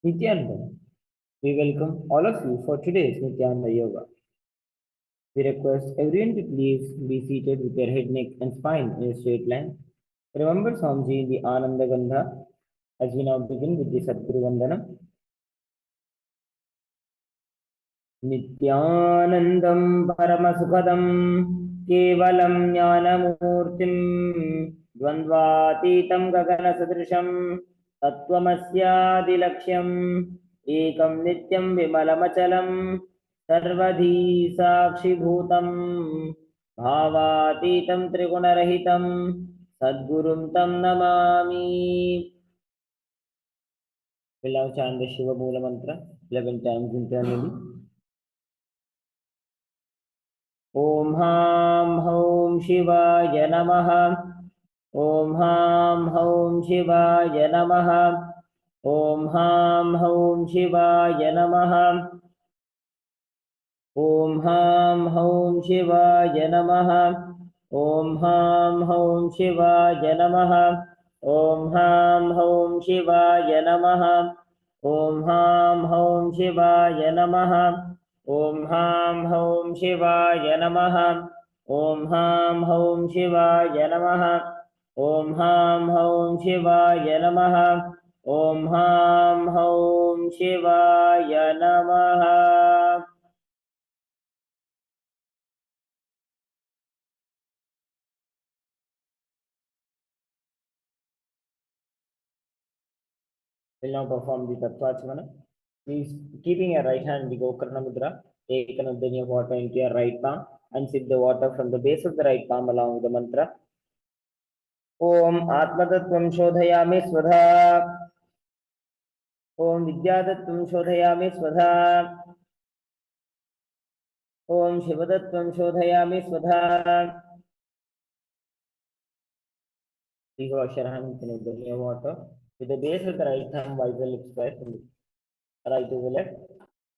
Nithyananda, we welcome all of you for today's Nithyananda Yoga. We request everyone to please be seated with your head, neck, and spine in a straight line. Remember Swamiji, the Ananda Gandha, as we now begin with the Sadguru Vandana. Nithyanandam Paramasukadam केवलं ज्ञानमूर्तिं द्वन्द्वातीतं गगनसदृशं तत्त्वमस्यादिलक्ष्यम् एकं नित्यं विमलमचलं सर्वधी साक्षिभूतं भावातीतं त्रिगुणरहितं सद्गुरुं तं Namami. We'll now chant the Shiva Mula Mantra 11 times internally. Om Ham Hom Shivaya Namaha. Om Ham Hom Shivaya Namaha. Om Ham Hom Shivaya Namaha. Om Ham Hom Shivaya Namaha. Om Ham Hom Shivaya Namaha. Om Ham Hom Shivaya Namaha. Om Ham Hom Shivaya Namaha. Om Ham Hom Shivaya Namaha. Om Ham Hom Shivaya Namaha. Om Ham Hom Shivaya Namaha. Om Ham Hom Shivaya Namaha. Will now perform the Tattvachana. Please, keeping your right hand in the Gokarna Mudra, take another drink of water into your right palm and sip the water from the base of the right palm along with the mantra. Om Atmatattvam Shodhayami Svadha. Om Vidyatattvam Shodhayami Svadha. Om Shivatattvam Shodhayami Svadha. Please wash your hands in a drink of water. With the base of the right thumb, wipe the lips first, right to the left.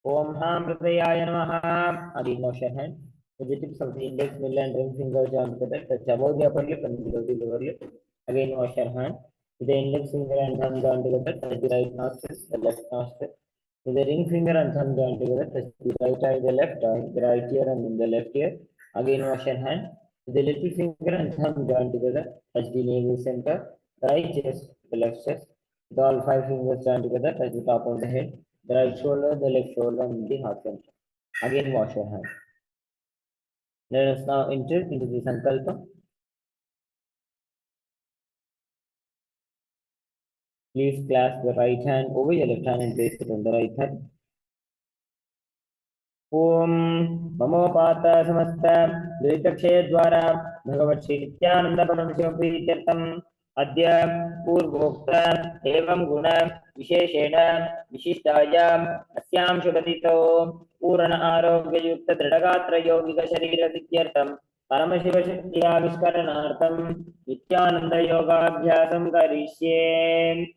Om Ham Hridayaya Namaha. Again, wash your hand. With the tips of the index, middle, and ring fingers join together. Touch above the upper lip and below the lower lip. Again, wash your hand. With the index finger and thumb join together, touch the right nostril, the left nostril. With the ring finger and thumb join together, touch the right eye, the left eye, the right ear, and in the left ear. Again, wash your hand. With the little finger and thumb join together, touch the navel center, the right chest, the left chest. With all 5 fingers join together, touch the top of the head, the right shoulder, the left shoulder, and the heart center. Again, wash your hands. Let us now enter into the Sankalpa. Please clasp the right hand over your left hand and place it on the right hand. Om Mamopata Samasta Dvitakshe Dwara Bhagavat Shri Nithyananda Paramashivam Prityartam Adya Purvokta Evam Guna Visheshena Vishishtayam Asyam Shubhatito Purana Arogya Yukta Dridagatra Yogika Sharira Siddhyartam Paramashiva Shakti Aviskaranaartam Nithyananda Yoga Abhyasam Karishye.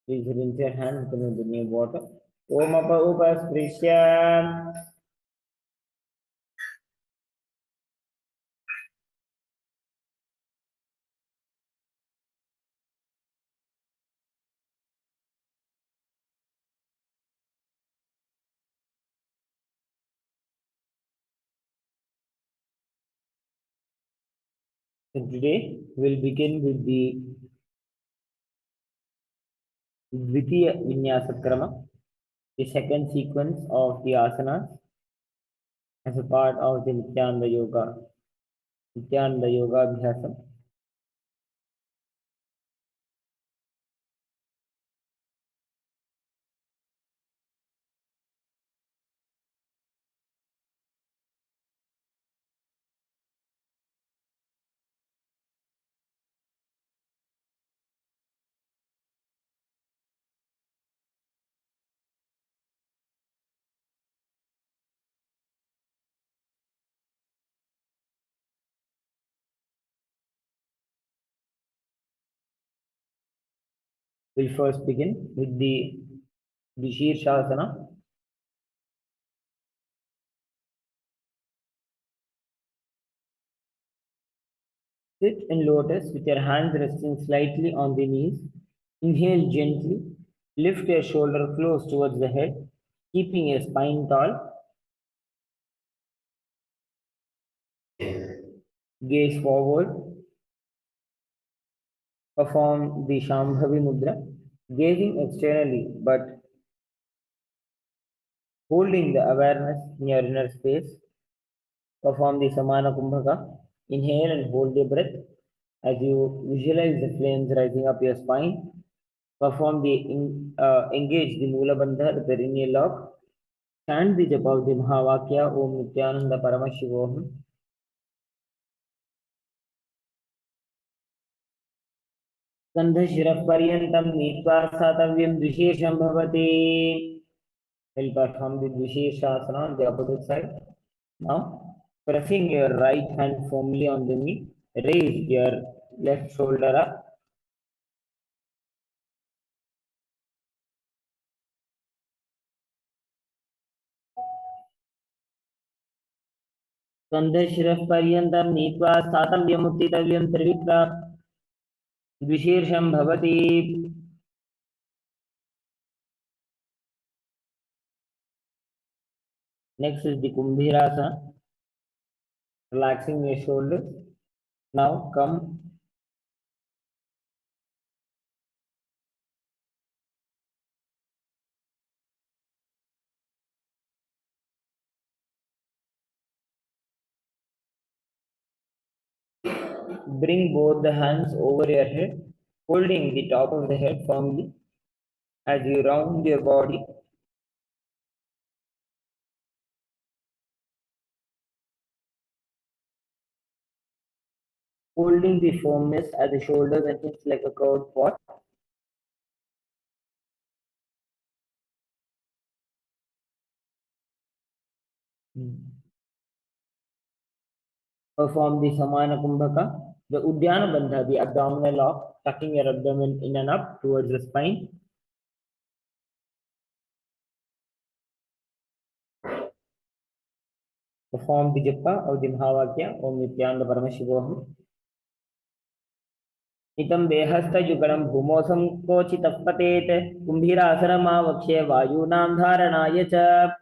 Please rinse your hands with the new water. Om Apa Upasprisya. So today we'll begin with the Dvitiya Vinyasa Krama, the second sequence of the asanas as a part of the Nithyananda Yoga Abhyasam. We'll first begin with the Shirshasana. Sit in lotus with your hands resting slightly on the knees. Inhale gently. Lift your shoulder close towards the head, keeping your spine tall. Gaze forward. Perform the Shambhavi Mudra, gazing externally but holding the awareness in your inner space. Perform the Samana Kumbhaka. Inhale and hold your breath as you visualize the flames rising up your spine. Perform the engage the Mula Bandha, the perineal lock. Chant the japa of the Mahavakya Om Nithyananda Paramashivam. Skandha Paryantam Nitva Satavyam Vishesham Bhavati. Will perform the Vishesha asana on the opposite side. Now, pressing your right hand firmly on the knee, raise your left shoulder up. Skandha Paryantam Nitva Satavyam Uttitavyam Trivitra Vishesham Bhavati. Next is the Kumbhirasana. Relaxing your shoulders. Now come bring both the hands over your head, holding the top of the head firmly as you round your body. Holding the firmness at the shoulders and hips like a curved pot. Perform the Samana Kumbhaka, the Uddiyana Bandha, the abdominal lock, tucking your abdomen in and up towards the spine. Perform the japa of the Mahavakya Om Nithyananda Paramashivam. Itam behasta yugalam bhumosam kochitah patet kumbhirasana mavakshe vayunam dharanaya cha.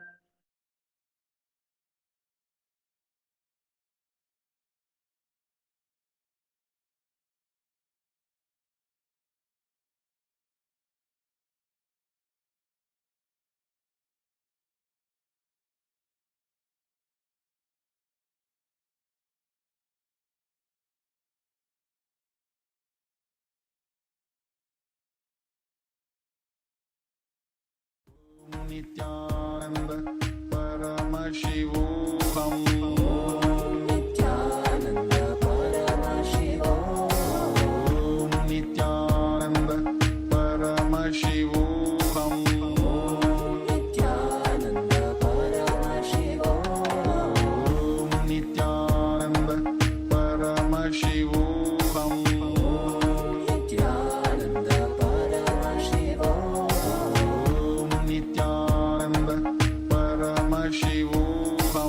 Nithyananda Paramashivam. Nithyananda Paramashivam. Nithyananda Paramashivam. Nithyananda Paramashivam. Nithyananda Paramashivam. Nithyananda Paramashivam. Nithyananda Paramashivam.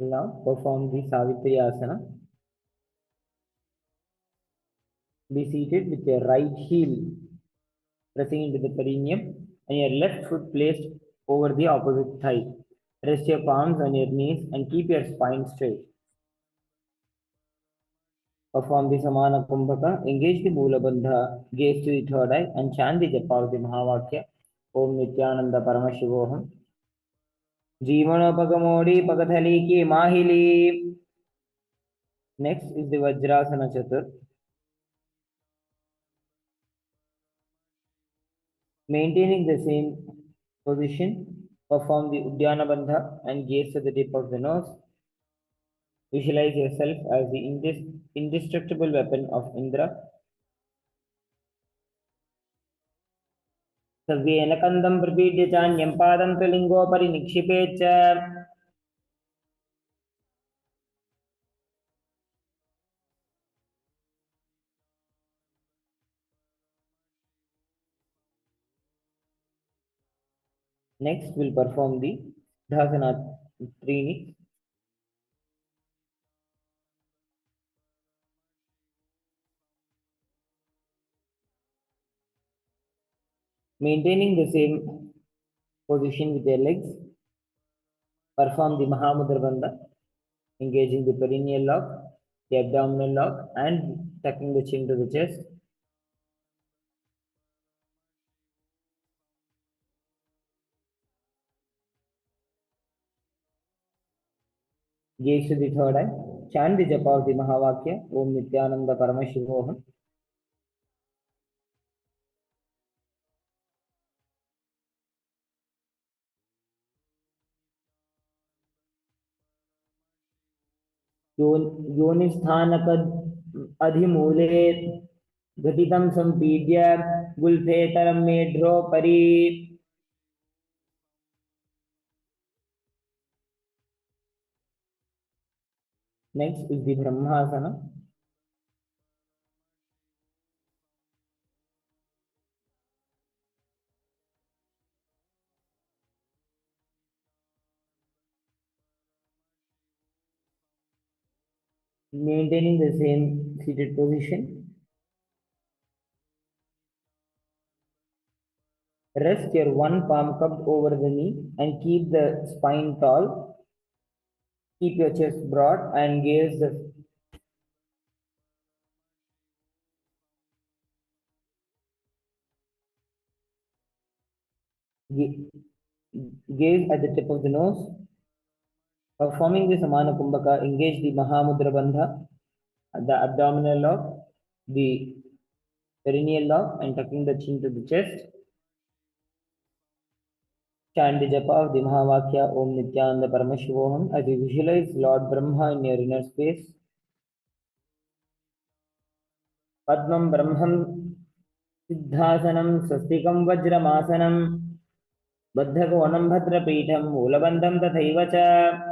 Now perform the Savitri asana. Be seated with your right heel pressing into the perineum and your left foot placed over the opposite thigh. Rest your palms on your knees and keep your spine straight. Perform the Samana Kumbhaka. Engage the Mula Bandha. Gaze to the third eye and chant the japa of the Mahavakya. Om Nithyananda Paramashivoham. Jeevanopagamodi Pagathali ki Mahili. Next is the Vajrasana Chatur. Maintaining the same position, perform the Udyana Bandha and gaze to the tip of the nose. Visualize yourself as the indestructible weapon of Indra. Sarvena kandam prapidya chanyam padam tulingopari nikshipecha. Next, we'll perform the Dhasana Trini. Maintaining the same position with your legs, perform the Mahamudra Bandha, engaging the perineal lock, the abdominal lock, and tucking the chin to the chest. Gaze to the third eye. Chant the japa of the Mahavakya. Om Nithyananda Paramashivoham. योनिस्थानकद अधिमूले घटितं संपीड्य गुल्फेतरं मेढ्रोपरि. Next is the Brahmasana. Maintaining the same seated position. Rest your one palm cupped over the knee and keep the spine tall. Keep your chest broad and gaze at the tip of the nose. Performing the Samana Kumbhaka, engage the Mahamudra Bandha, the abdominal lock, the perineal lock, and tucking the chin to the chest. Chant the japa of the Mahavakya Om Nithyananda Paramashivoham as you visualize Lord Brahma in your inner space. Padmam Brahmam Siddhasanam Sastikam Vajramasanam Baddhakonam Bhadrapitham Mulabandham Tathaivacha.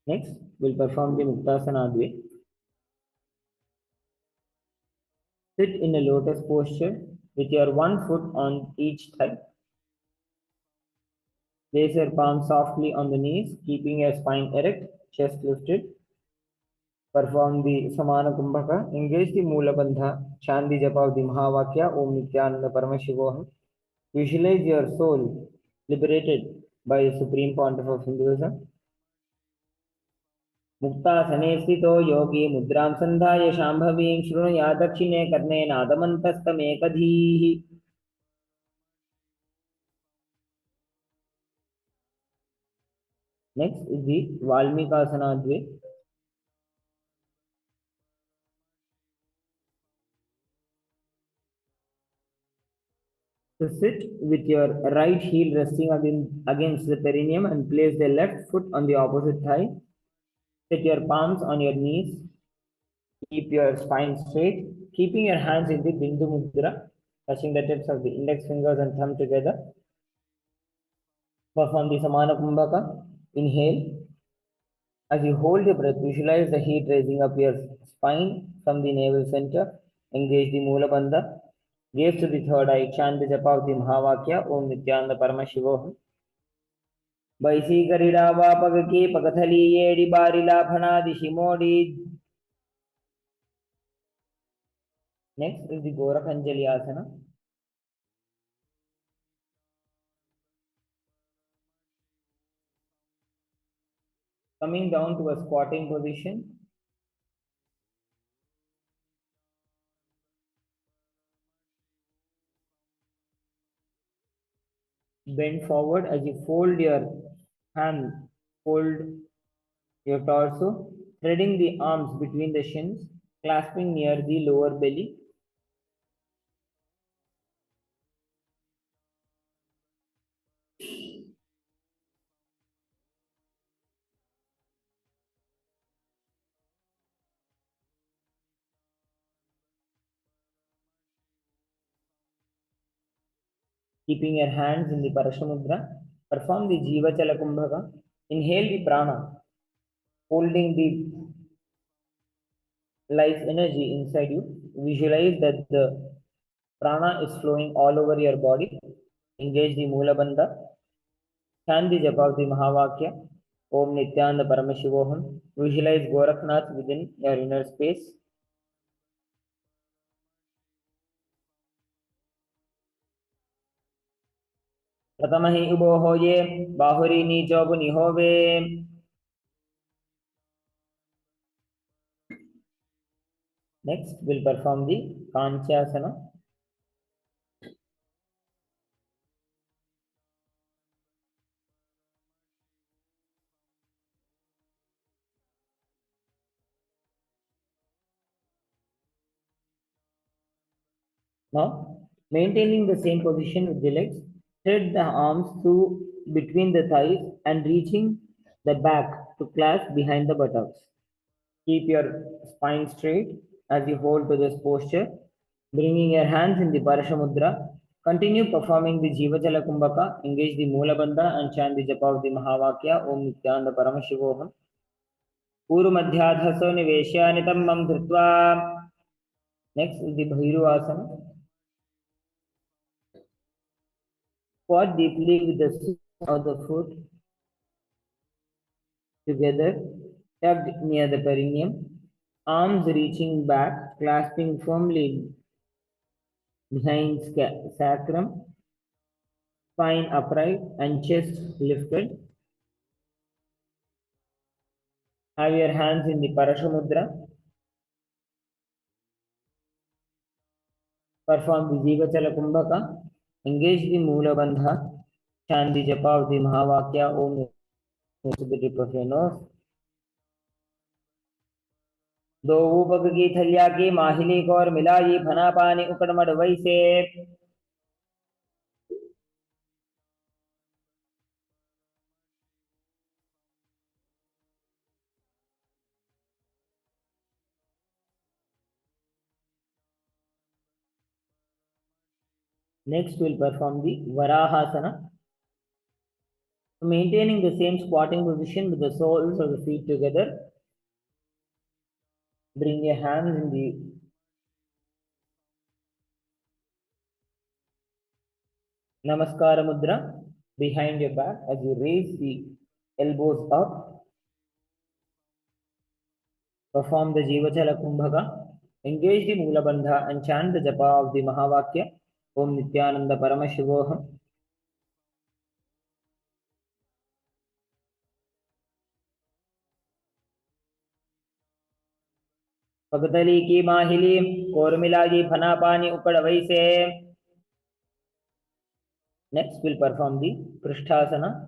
Next, we'll perform the Muktasana Adve. Sit in a lotus posture with your one foot on each thigh. Place your palms softly on the knees, keeping your spine erect, chest lifted. Perform the Samana Kumbhaka. Engage the Mula Bandha. Chant the japa of the Mahavakya Om Nithyananda Paramashivoham. Visualize your soul liberated by the Supreme Pontiff of Hinduism. Muktasane sthito yogi mudram sandhaya shambhavim shrunaya dakshine karne nadamantastamekadhihi. Next is the Valmikasana Adve. So sit with your right heel resting against the perineum and place the left foot on the opposite thigh. Set your palms on your knees. Keep your spine straight, keeping your hands in the Bindu Mudra, touching the tips of the index fingers and thumb together. Perform the Samana Kumbhaka. Inhale. As you hold your breath, visualize the heat raising up your spine, from the navel center. Engage the Mula Bandha. Gaze to the third eye. Chant the japa of the Mahavakya. Om Nithyananda Paramashivam. Baisi Garidava Pagaki Pagathali Yedi Barila Phana Dishimodi. Next is the Gorakhanjali Asana. Coming down to a squatting position. Bend forward as you fold your hand, fold your torso, threading the arms between the shins, clasping near the lower belly. Keeping your hands in the Parashamudra, perform the Jiva Chala Kumbhaka. Inhale the prana, holding the life energy inside you. Visualize that the prana is flowing all over your body. Engage the Mula Bandha. Chant the japa of the Mahavakya. Om Nithyananda Paramashivoham. Visualize Gorakhnath within your inner space. Pratamahi ubo hoye, bahuri ni jobu ni hove. Next, we'll perform the Kanchasana. Now, maintaining the same position with the legs, thread the arms through between the thighs and reaching the back to clasp behind the buttocks. Keep your spine straight as you hold to this posture, bringing your hands in the Parashamudra. Continue performing the Jiva Jala Kumbhaka, engage the Mula Bandha and chant the japa of the Mahavakya, Om Nithyananda Paramashivoham. Puru Madhyadhaso Niveshya Nitamam Dhritva. Next is the Bhairu Asana. Squat deeply with the soles of the foot together, tucked near the perineum, arms reaching back, clasping firmly behind sacrum, spine upright and chest lifted. Have your hands in the Parashamudra. Perform the Jiva Chala Kumbhaka. Engage the Mula Bandha. Chant the japa of the Mahavakya. Om to the tip of your nose. दो ऊपक की थलिया की माहिली को और मिलाई फना पानी उकड़मड़ वैसे. Next, we'll perform the Varahasana. Maintaining the same squatting position with the soles of the feet together. Bring your hands in the Namaskara Mudra behind your back as you raise the elbows up. Perform the Jiva Chala Kumbhaka. Engage the Mula Bandha and chant the japa of the Mahavakya. Om Nithyananda Paramashivoham. पगतली की माहिली कोरमिला की फना पानी उकड़ वैसे. Next, we'll perform the Prishthasana.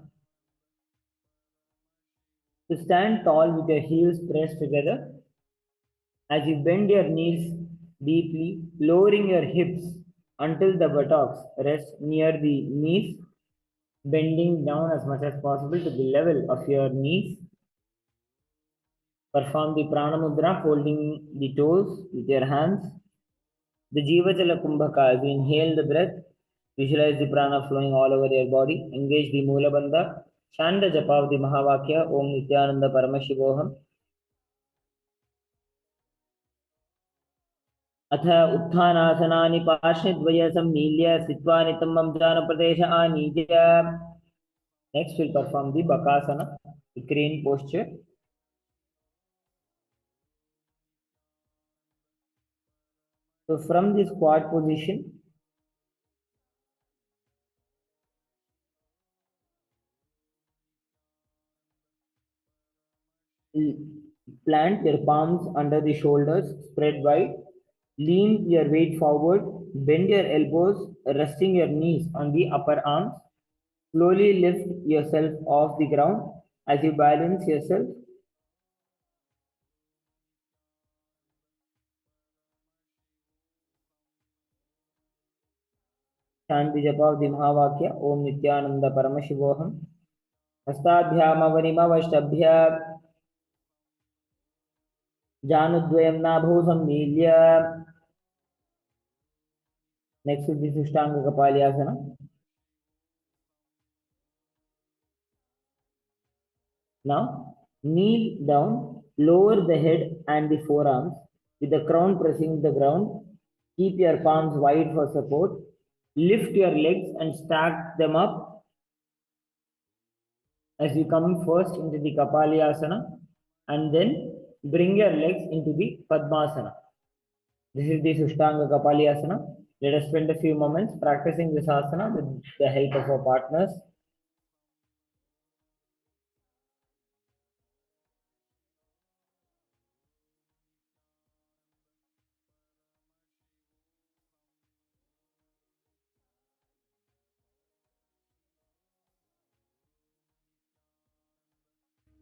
To stand tall with your heels pressed together, as you bend your knees deeply, lowering your hips until the buttocks rest near the knees, bending down as much as possible to the level of your knees. Perform the Prana Mudra, holding the toes with your hands. The Jiva Jala Kumbhaka, as you inhale the breath, visualize the prana flowing all over your body. Engage the Mula Bandha. Chant the japa of the Mahavakya. Om Nithyananda Paramashivoham. अथ उत्थानासनानि पार्श्वद्वय सम्मील्य स्थित्वा नितम्बं जानप्रदेश आनीय. Next we'll perform the Bakasana, the crane posture. So from the squat position, plant your palms under the shoulders, spread wide. Lean your weight forward, bend your elbows, resting your knees on the upper arms. Slowly lift yourself off the ground as you balance yourself. Chant the japa of the Mahavakya, Om Nithyananda Paramashivoham. हस्ताभ्यामवनिमवष्टभ्य जानुद्वयं नाभौ सम्मील्य. Next is the Sushtanga Kapalyasana. Now, kneel down, lower the head and the forearms with the crown pressing the ground. Keep your palms wide for support. Lift your legs and stack them up as you come first into the Kapalyasana and then bring your legs into the Padmasana. This is the Sushtanga Kapalyasana. Let us spend a few moments practicing this asana with the help of our partners.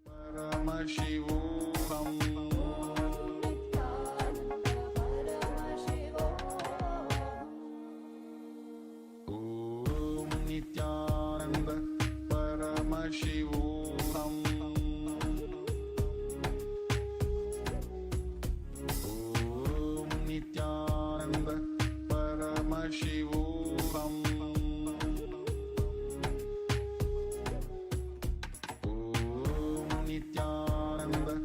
Paramashivam. Om Nithyananda Paramashivam. Om Nithyananda Paramashivam. Om Nithyananda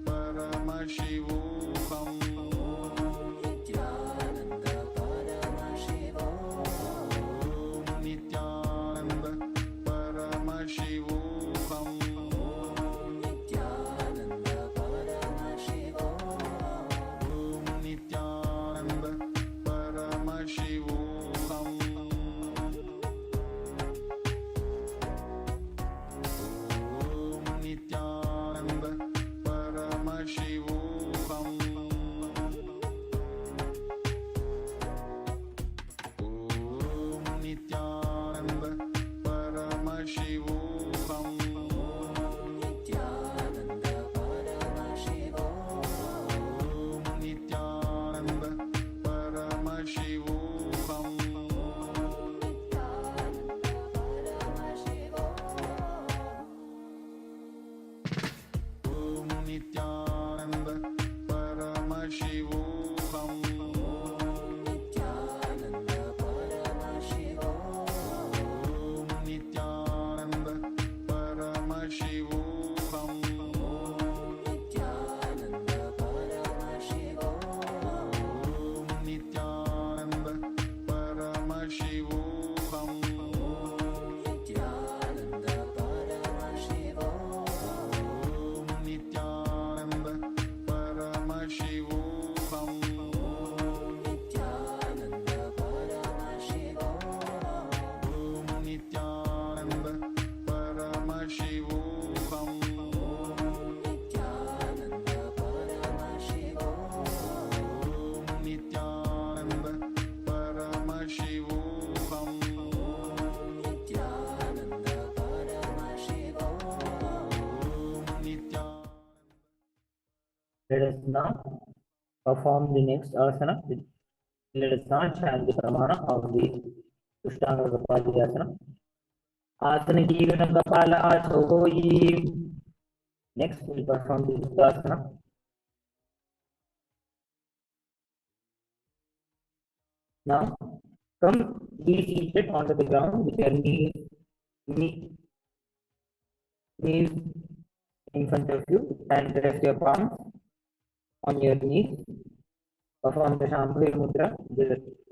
Paramashivam. Om Nithyananda Paramashivam. Om Nithyananda Paramashivam. Om Nithyananda Paramashivam. Om Nithyananda Paramashivam. Om Nithyananda Paramashivam. Om Nithyananda Paramashivam. Om Nithyananda Paramashivam. Om Nithyananda Paramashivam. Om Nithyananda Paramashivam. Om Nithyananda Paramashivam. Om Nithyananda Paramashivam. Om Nithyananda. Let us now perform the next asana. Let us now chant the pramana of the Sushtanga Kapalyasana. Asana Jivana Kapala Asoyi. Next we'll perform the Uttasana. Now come be seated onto the ground with your knees in front of you and rest your palms on your knees. Perform the Shambhavi Mudra,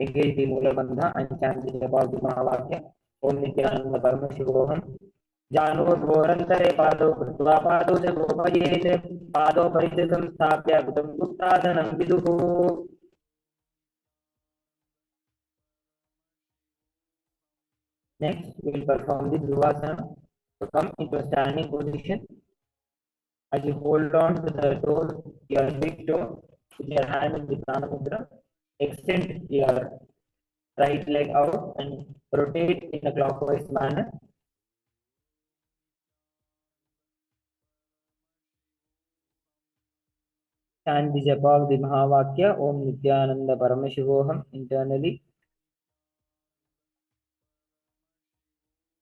engage the Mula Bandha and chant the japa of the Mahavakya. Om Nithyananda Paramashivam. Jano Dvorantare Pado Krutva Pado Se Gopayete Pado Paritesam Stapya Kutam Kuttadanam Viduhu. Next, we will perform the Dhruvasana. So come into a standing position. As you hold on to the toe, your big toe, with your hand in the prana mudra, extend your right leg out and rotate in a clockwise manner. Chant the japa of the Mahavakya, Om Nithyananda Paramashivoham internally.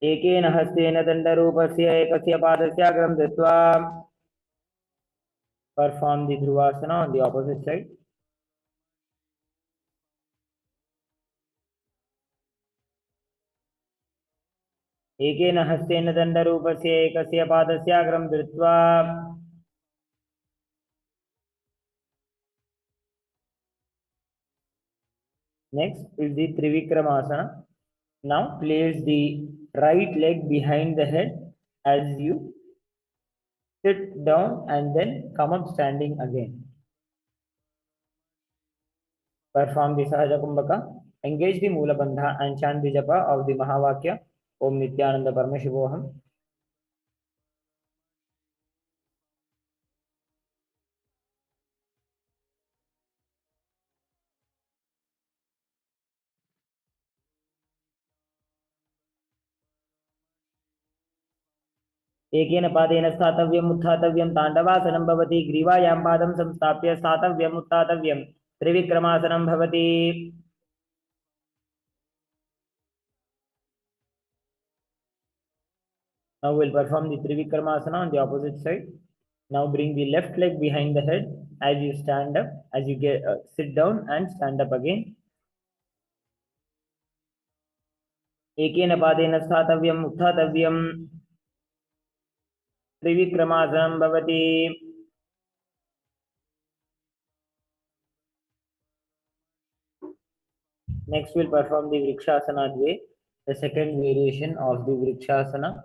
एकेन हस्तेन दण्डरूपस्य एकस्य पादस्याग्रं दत्वा perform the Dhruvasana on the opposite side. एकेन हस्तेन दण्डरूपस्य एकस्य पादस्याग्रं धृत्वा next is the Trivikramasana. Now place the right leg behind the head as you sit down and then come up standing again. Perform the Sahaja Kumbhaka. Engage the Mula Bandha and chant the japa of the Mahavakya. Om Nithyananda Paramashivoham. एकेन पादेन स्थातव्यम् उत्थातव्यं ताण्डवासनं भवति ग्रीवायां पादं संस्थाप्य स्थातव्यम् उत्थातव्यं त्रिविक्रमासनं भवति. Now we'll perform the Trivikramasana on the opposite side. Now bring the left leg behind the head as you stand up, as you get sit down and stand up again. एकेन पादेन स्थातव्यम् उत्थातव्यं त्रिविक्रमासनं भवति. Next we'll perform the Vrikshasana Dve, the second variation of the Vrikshasana.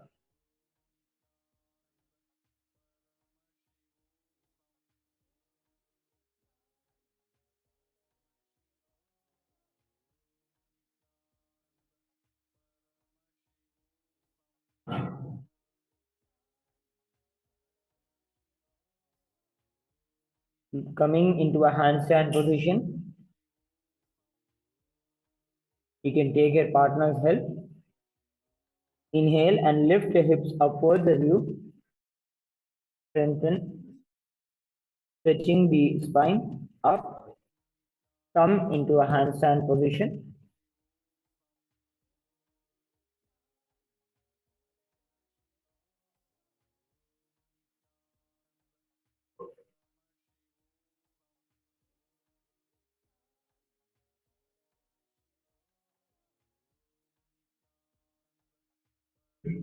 Coming into a handstand position, you can take your partner's help. Inhale and lift the hips upward as you strengthen, stretching the spine up. Come into a handstand position.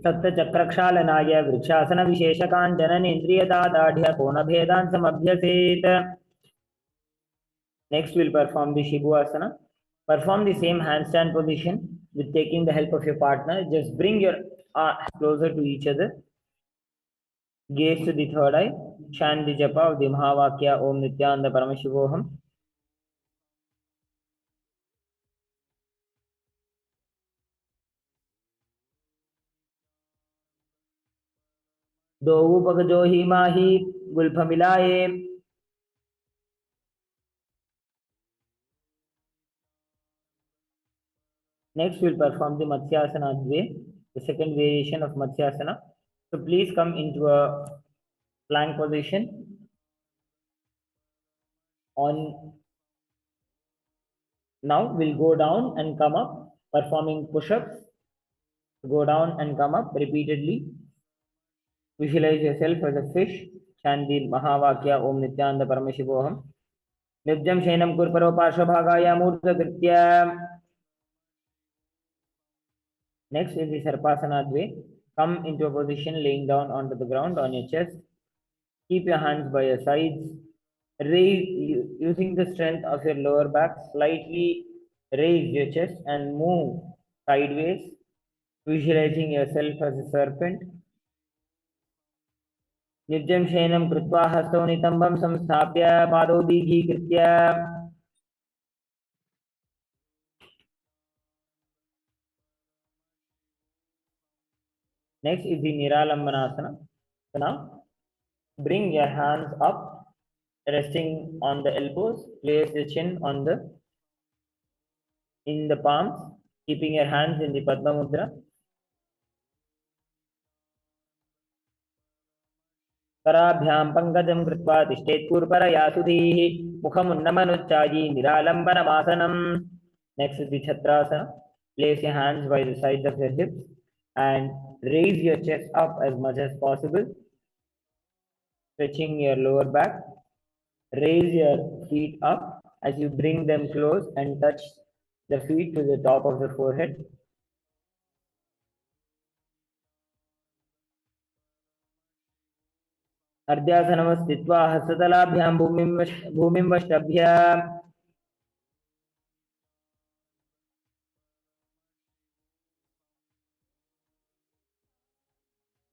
सप्तचक्रक्षालनाय vrikshasana विशेषकान् जननेन्द्रियदादाढ्य कोणभेदान् समभ्यसेत्. Next we'll perform the Shibhuasana. Perform the same handstand position with taking the help of your partner. Just bring your arms closer to each other. Gaze to the third eye. Chant the japa of the Mahavakya Om Nithyananda Paramashivoham. Dovu pagajohi mahi gulphamilaye. Next, we'll perform the Matsyasana Dve, the second variation of Matsyasana. So please come into a plank position. Now we'll go down and come up, performing push-ups. Go down and come up repeatedly. Visualize yourself as a fish. Chant the Mahavakya Om Nithyananda Paramashivoham. Nirjam Shenam Kurparo Parshvabhagaya Murta Kritya. Next is the Sarpasana Dve. Come into a position laying down onto the ground on your chest. Keep your hands by your sides. Using the strength of your lower back, slightly raise your chest and move sideways, visualizing yourself as a serpent. Nijjam Shenam Krutva Hasto Nitambam Samstapya Pado Digi Kritya. Next is the Niralambanasana. So now bring your hands up, resting on the elbows. Place the chin on in the palms, keeping your hands in the Padma Mudra. कराभ्यां पंकजं कृत्वा तिष्ठेत्पूर्वरया सुधीः मुखमुन्नमनुच्चायी निरालम्बनमासनम्. Next is the Chatrasana. Place your hands by the sides of your hips and raise your chest up as much as possible, stretching your lower back. Raise your feet up as you bring them close and touch the feet to the top of the forehead. अर्ध्यासनमस्थित्वा हस्ततलाभ्यां भूमिं वष्टभ्य.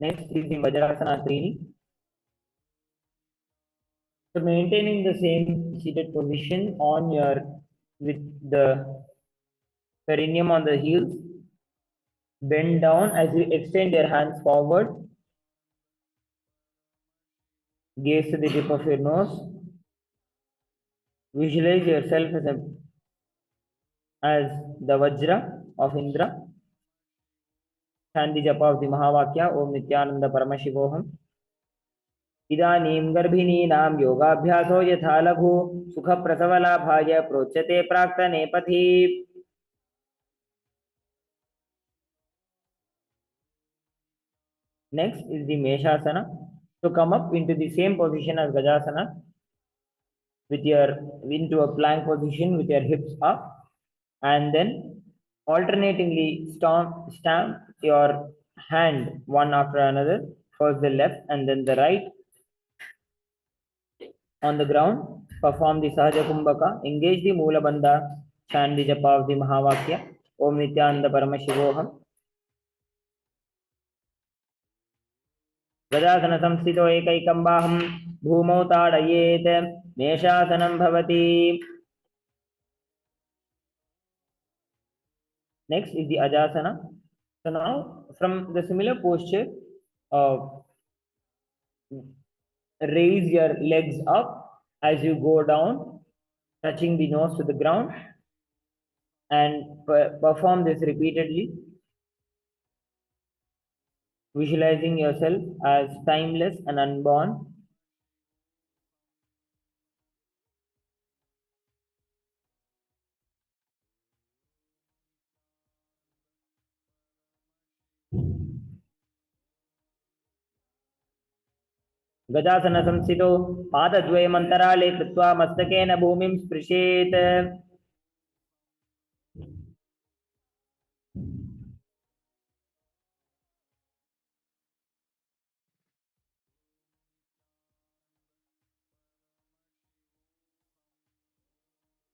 Next is the Vajrasana Trini. So maintaining the same seated position on your with the perineum on the heels. Bend down as you extend your hands forward. Gaze to the tip of your nose. Visualize yourself as the Vajra of Indra. Chant the japa of the Mahavakya. Om Nithyananda Paramashivoham. इदानीं गर्भिणीनां योगाभ्यासो यथा लघु सुखप्रसवलाभाय प्रोच्यते प्राक्तने पथि. Next is the Meshasana. So come up into the same position as Gajasana into a plank position with your hips up, and then alternatingly stamp your hand one after another, first the left and then the right on the ground. Perform the Sahaja Kumbhaka. Engage the Moola Bandha. Chant the japa of the Mahavakya. Om Nithyananda Paramashivoham. Gajasana samsthito ekaikam baham bhumau tadayet meshasanam bhavati. Next is the Ajasana. So now from the similar posture, raise your legs up as you go down, touching the nose to the ground, and perform this repeatedly, visualizing yourself as timeless and unborn. गजासन संस्थितो पादद्वयमन्तराले कृत्वा मस्तकेन भूमिं स्पृशेत्.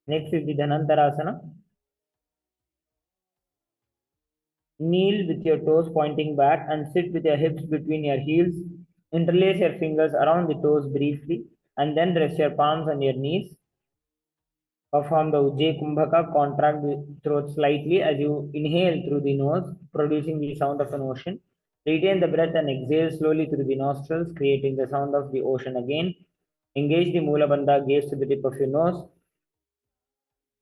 Next is the Dhanantarasana. Kneel with your toes pointing back and sit with your hips between your heels. Interlace your fingers around the toes briefly and then rest your palms on your knees. Perform the Ujjayi Kumbhaka. Contract the throat slightly as you inhale through the nose, producing the sound of an ocean. Retain the breath and exhale slowly through the nostrils, creating the sound of the ocean again. Engage the Moola Bandha. Gaze to the tip of your nose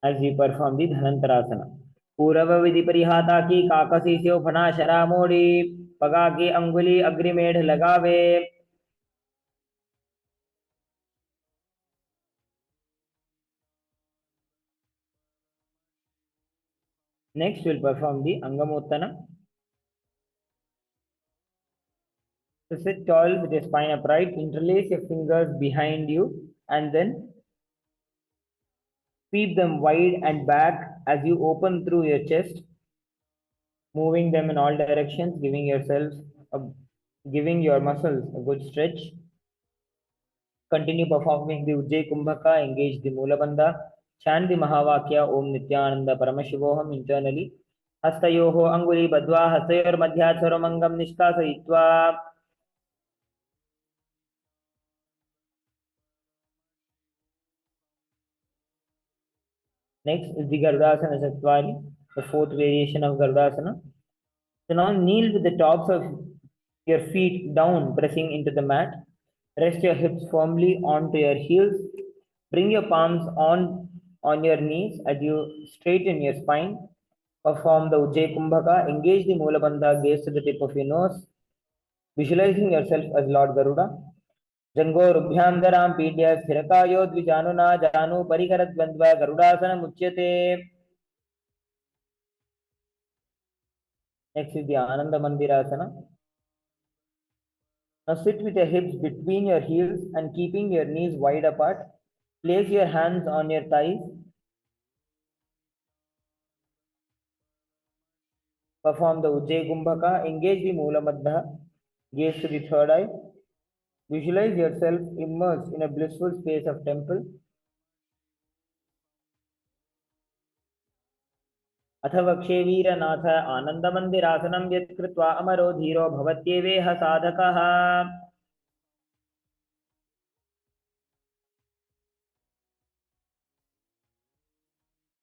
as we perform the Dhanantarasana. पूर्व विधि परिहाता की काकसी से फना शरा मोड़ी पगा की अंगुली अग्रिमेढ़ लगावे. Next we'll perform the Angamottana. So sit tall with your spine upright, interlace your fingers behind you and then sweep them wide and back as you open through your chest, moving them in all directions, giving your muscles a good stretch. Continue performing the Ujjayi Kumbhaka, engage the Mula Bandha, chant the Mahavakya Om Nithyananda Paramashivoham internally. Hastayoho Anguli Badva Hastayor Madhyat Saramangam Nishkasayitva. Next is the Garudasana Sattvari, the fourth variation of Garudasana. So now kneel with the tops of your feet down, pressing into the mat. Rest your hips firmly onto your heels. Bring your palms on your knees as you straighten your spine. Perform the Ujjayi Kumbhaka. Engage the Mula Bandha. Gaze to the tip of your nose. Visualizing yourself as Lord Garuda. Jango Rubhyam Dharam Pidya Sthirakayo Dvijanuna Janu Parikarat Bandva Garudasana Muchyate. Next is the Ananda Mandirasana. Now sit with your hips between your heels and keeping your knees wide apart. Place your hands on your thighs. Perform the Ujjayi Kumbhaka. Engage the Mula Madhya. Gaze to the third eye. Visualize yourself immersed in a blissful space of temple. अथ वक्षे वीरनाथ आनन्दमन्दिरासनं यत्कृत्वा अमरो धीरो भवत्येवेह साधकः.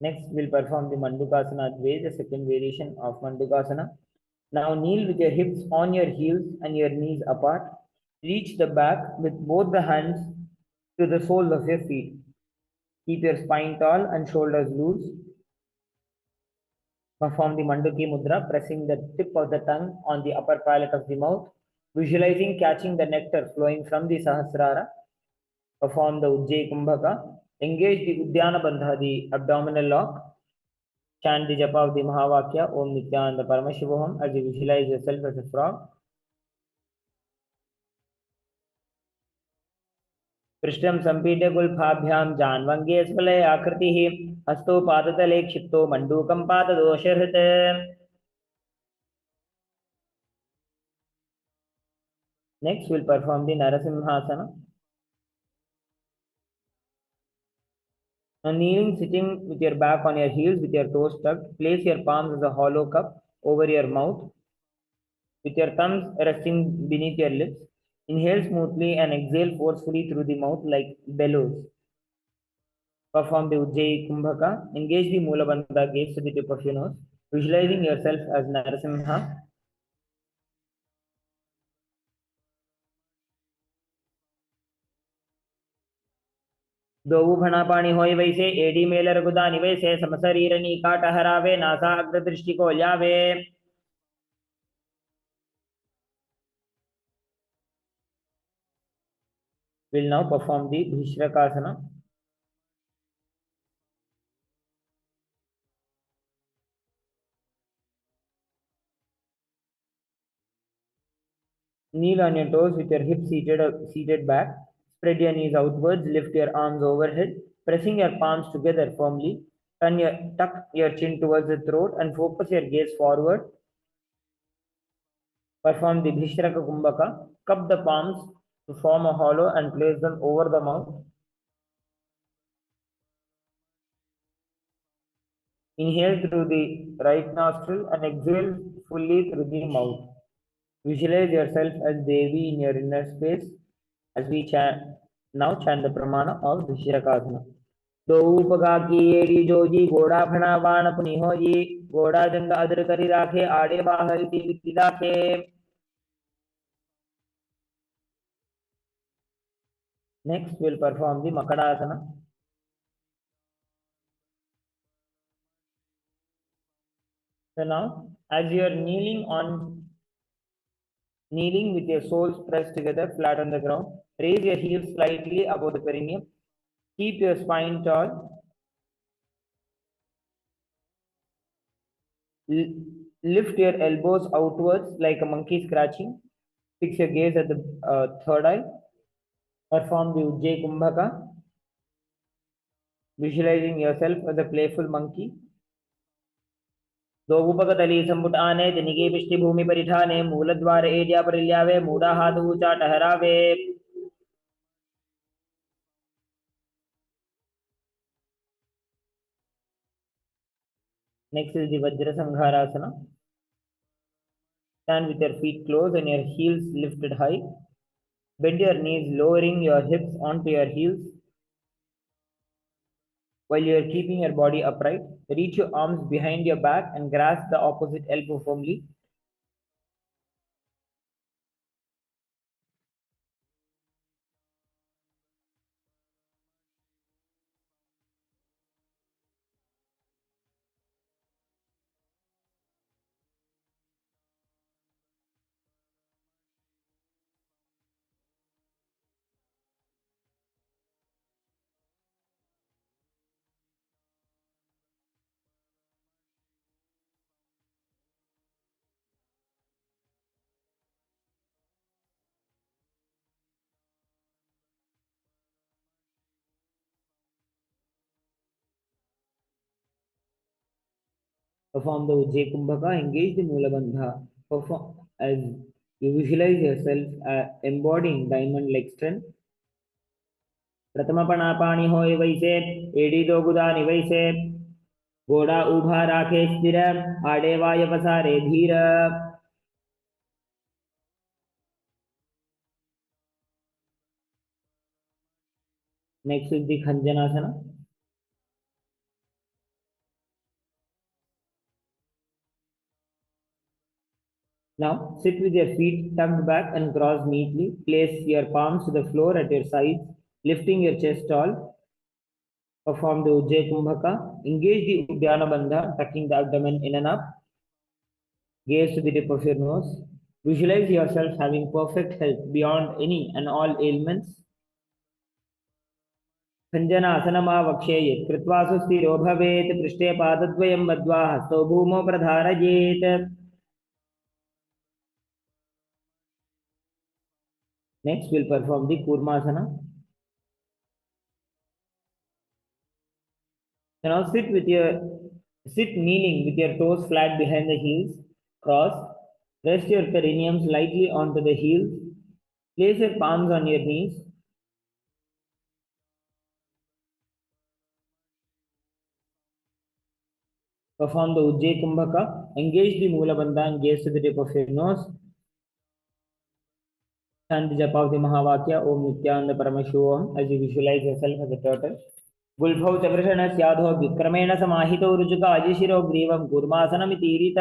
Next, we'll perform the Mandukasana Dve, the second variation of Mandukasana. Now kneel with your hips on your heels and your knees apart. Reach the back with both the hands to the soles of your feet. Keep your spine tall and shoulders loose. Perform the Manduki Mudra, pressing the tip of the tongue on the upper palate of the mouth, visualizing catching the nectar flowing from the Sahasrara. Perform the Ujjayi Kumbhaka. Engage the Udyana Bandha, the abdominal lock. Chant the japa of the Mahavakya, Om Nithyananda Paramashivoham, as you visualize yourself as a frog. पृष्ठं सम्पीड्य गुल्फाभ्यां जान्वङ्गे स्फलय आकृतिः हस्तो पादतले क्षिप्तो मण्डूकं पाददोषहृत्. Next, we'll perform the Narasimhasana. Now, kneeling, sitting with your back on your heels with your toes tucked, place your palms as a hollow cup over your mouth with your thumbs resting beneath your lips. Inhale smoothly and exhale forcefully through the mouth like bellows. Perform the Ujjayi Kumbhaka. Engage the Mula Bandha, gaze to the tip of your nose, visualizing yourself as Narasimha. दोऊ भणा पाणी होय वैसे AD mail रघुदानी वैसे समशरीरनी काट हरावे NASA अग्र दृष्टि को ल्यावे. Will now perform the Bhishrakasana. Kneel on your toes with your hips seated back. Spread your knees outwards, lift your arms overhead, pressing your palms together firmly. Tuck your chin towards the throat and focus your gaze forward. Perform the Bhishraka Kumbhaka. Cup the palms to form a hollow and place them over the mouth. Inhale through the right nostril and exhale fully through the mouth. Visualize yourself as Devi in your inner space as we now chant the pramana of Vishrakasana. दोपगा की AD Joji घोड़ा फना बाण पुनि होजी घोड़ा जंग other करी राखे आड़े बाहर ती राखे. Next, we'll perform the Makadasana. So now, as you are kneeling with your soles pressed together flat on the ground, raise your heels slightly above the perineum. Keep your spine tall. Lift your elbows outwards like a monkey scratching. Fix your gaze at the third eye. Perform the Ujjayi Kumbhaka. Visualizing yourself as a playful monkey. दोगुपकतली संपुटाने जनिके पिष्टि भूमि परिठाने मूलद्वार एड्या परिल्यावे मूढ़ा हाथ ऊंचा ठहरावे. Next is the Vajra Sangharasana. Stand with your feet closed and your heels lifted high. Bend your knees, lowering your hips onto your heels while you are keeping your body upright. Reach your arms behind your back and grasp the opposite elbow firmly. Perform the Ujjayi Kumbhaka, engage the Mula Bandha. Perform as you visualize yourself embodying diamond like strength. Pratama Panapani hoy vaise, Edi do gudani vaise, Goda ubha rakhe stira, Adevaya pasare dhira. Next is the Khanjanasana. Now sit with your feet tucked back and crossed neatly. Place your palms to the floor at your sides, lifting your chest tall. Perform the Ujjayi Kumbhaka. Engage the Uddiyana Bandha, tucking the abdomen in and up. Gaze to the tip of your nose. Visualize yourself having perfect health beyond any and all ailments. Mahavakya yet कृत्वा सुस्थिरो भवेत् पृष्ठे पादद्वयं बद्ध्वा हस्तौ भूमौ प्रधारयेत्. Next, we'll perform the Kurmasana. So now sit kneeling with your toes flat behind the heels, cross, rest your perineum slightly onto the heels, place your palms on your knees. Perform the Ujjayi Kumbhaka, engage the Mula Bandha and gaze to the tip of your nose. Chant the japa of the Mahavakya, Om Nithyananda Paramashivam, as you visualize yourself as a turtle. Gulbhau Chavrashana Syadho Vikramena Samahito Rujuka Ajishiro Grivam Kurmasanamiti.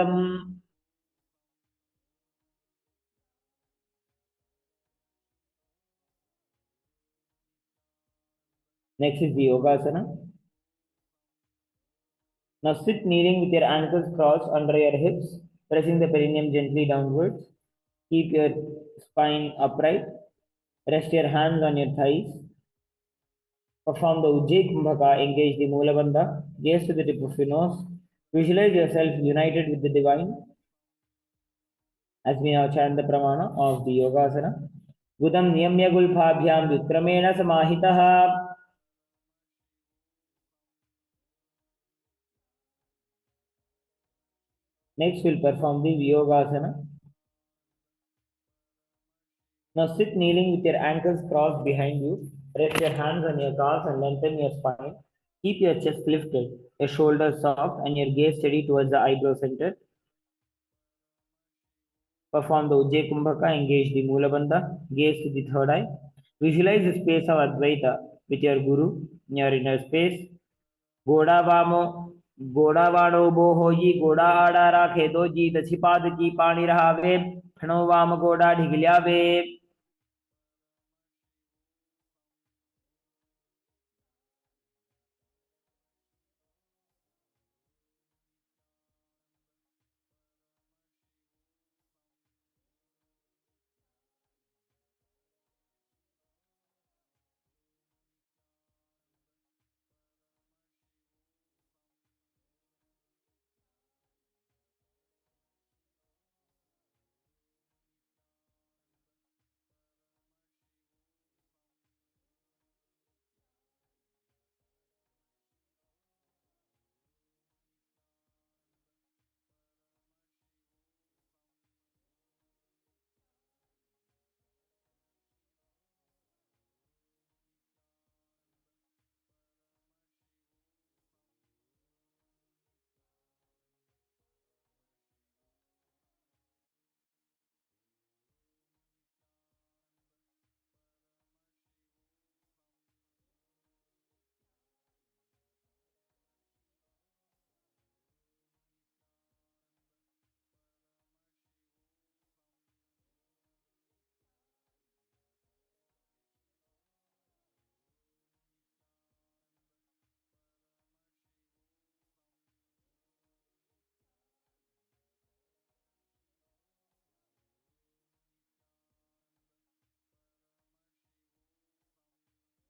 Next is the Yogasana. Now sit kneeling with your ankles crossed under your hips, pressing the perineum gently downwards. Keep your spine upright. Rest your hands on your thighs. Perform the Ujjayi Kumbhaka, engage the Mula Bandha, gaze to the tip of your nose. Visualize yourself united with the divine. As we now chant the pramana of the Yogasana. Gudam Niyamya Gulphabhyam Vikramena Samahitaha. Next, we'll perform the Vyogasana. Now sit kneeling with your ankles crossed behind you. Rest your hands on your calves and lengthen your spine. Keep your chest lifted, your shoulders soft, and your gaze steady towards the eyebrow center. Perform the Ujjayi Kumbhaka, engage the Mula Bandha, gaze to the third eye. Visualize the space of Advaita with your Guru in your inner space. Goda Vamo, Goda Vado Bohoji, Goda Adara Kedoji, the Chipadaki Pani Rahave, Hano Vama Goda Dhigilyave.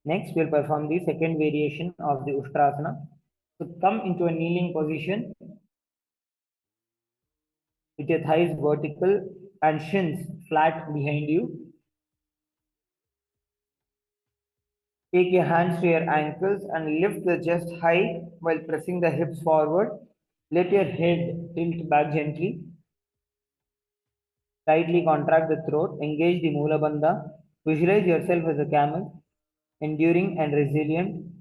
Next, we'll perform the second variation of the Ushtrasana. So come into a kneeling position with your thighs vertical and shins flat behind you. Take your hands to your ankles and lift the chest high while pressing the hips forward. Let your head tilt back gently. Tightly contract the throat. Engage the Mula Bandha. Visualize yourself as a camel, enduring and resilient.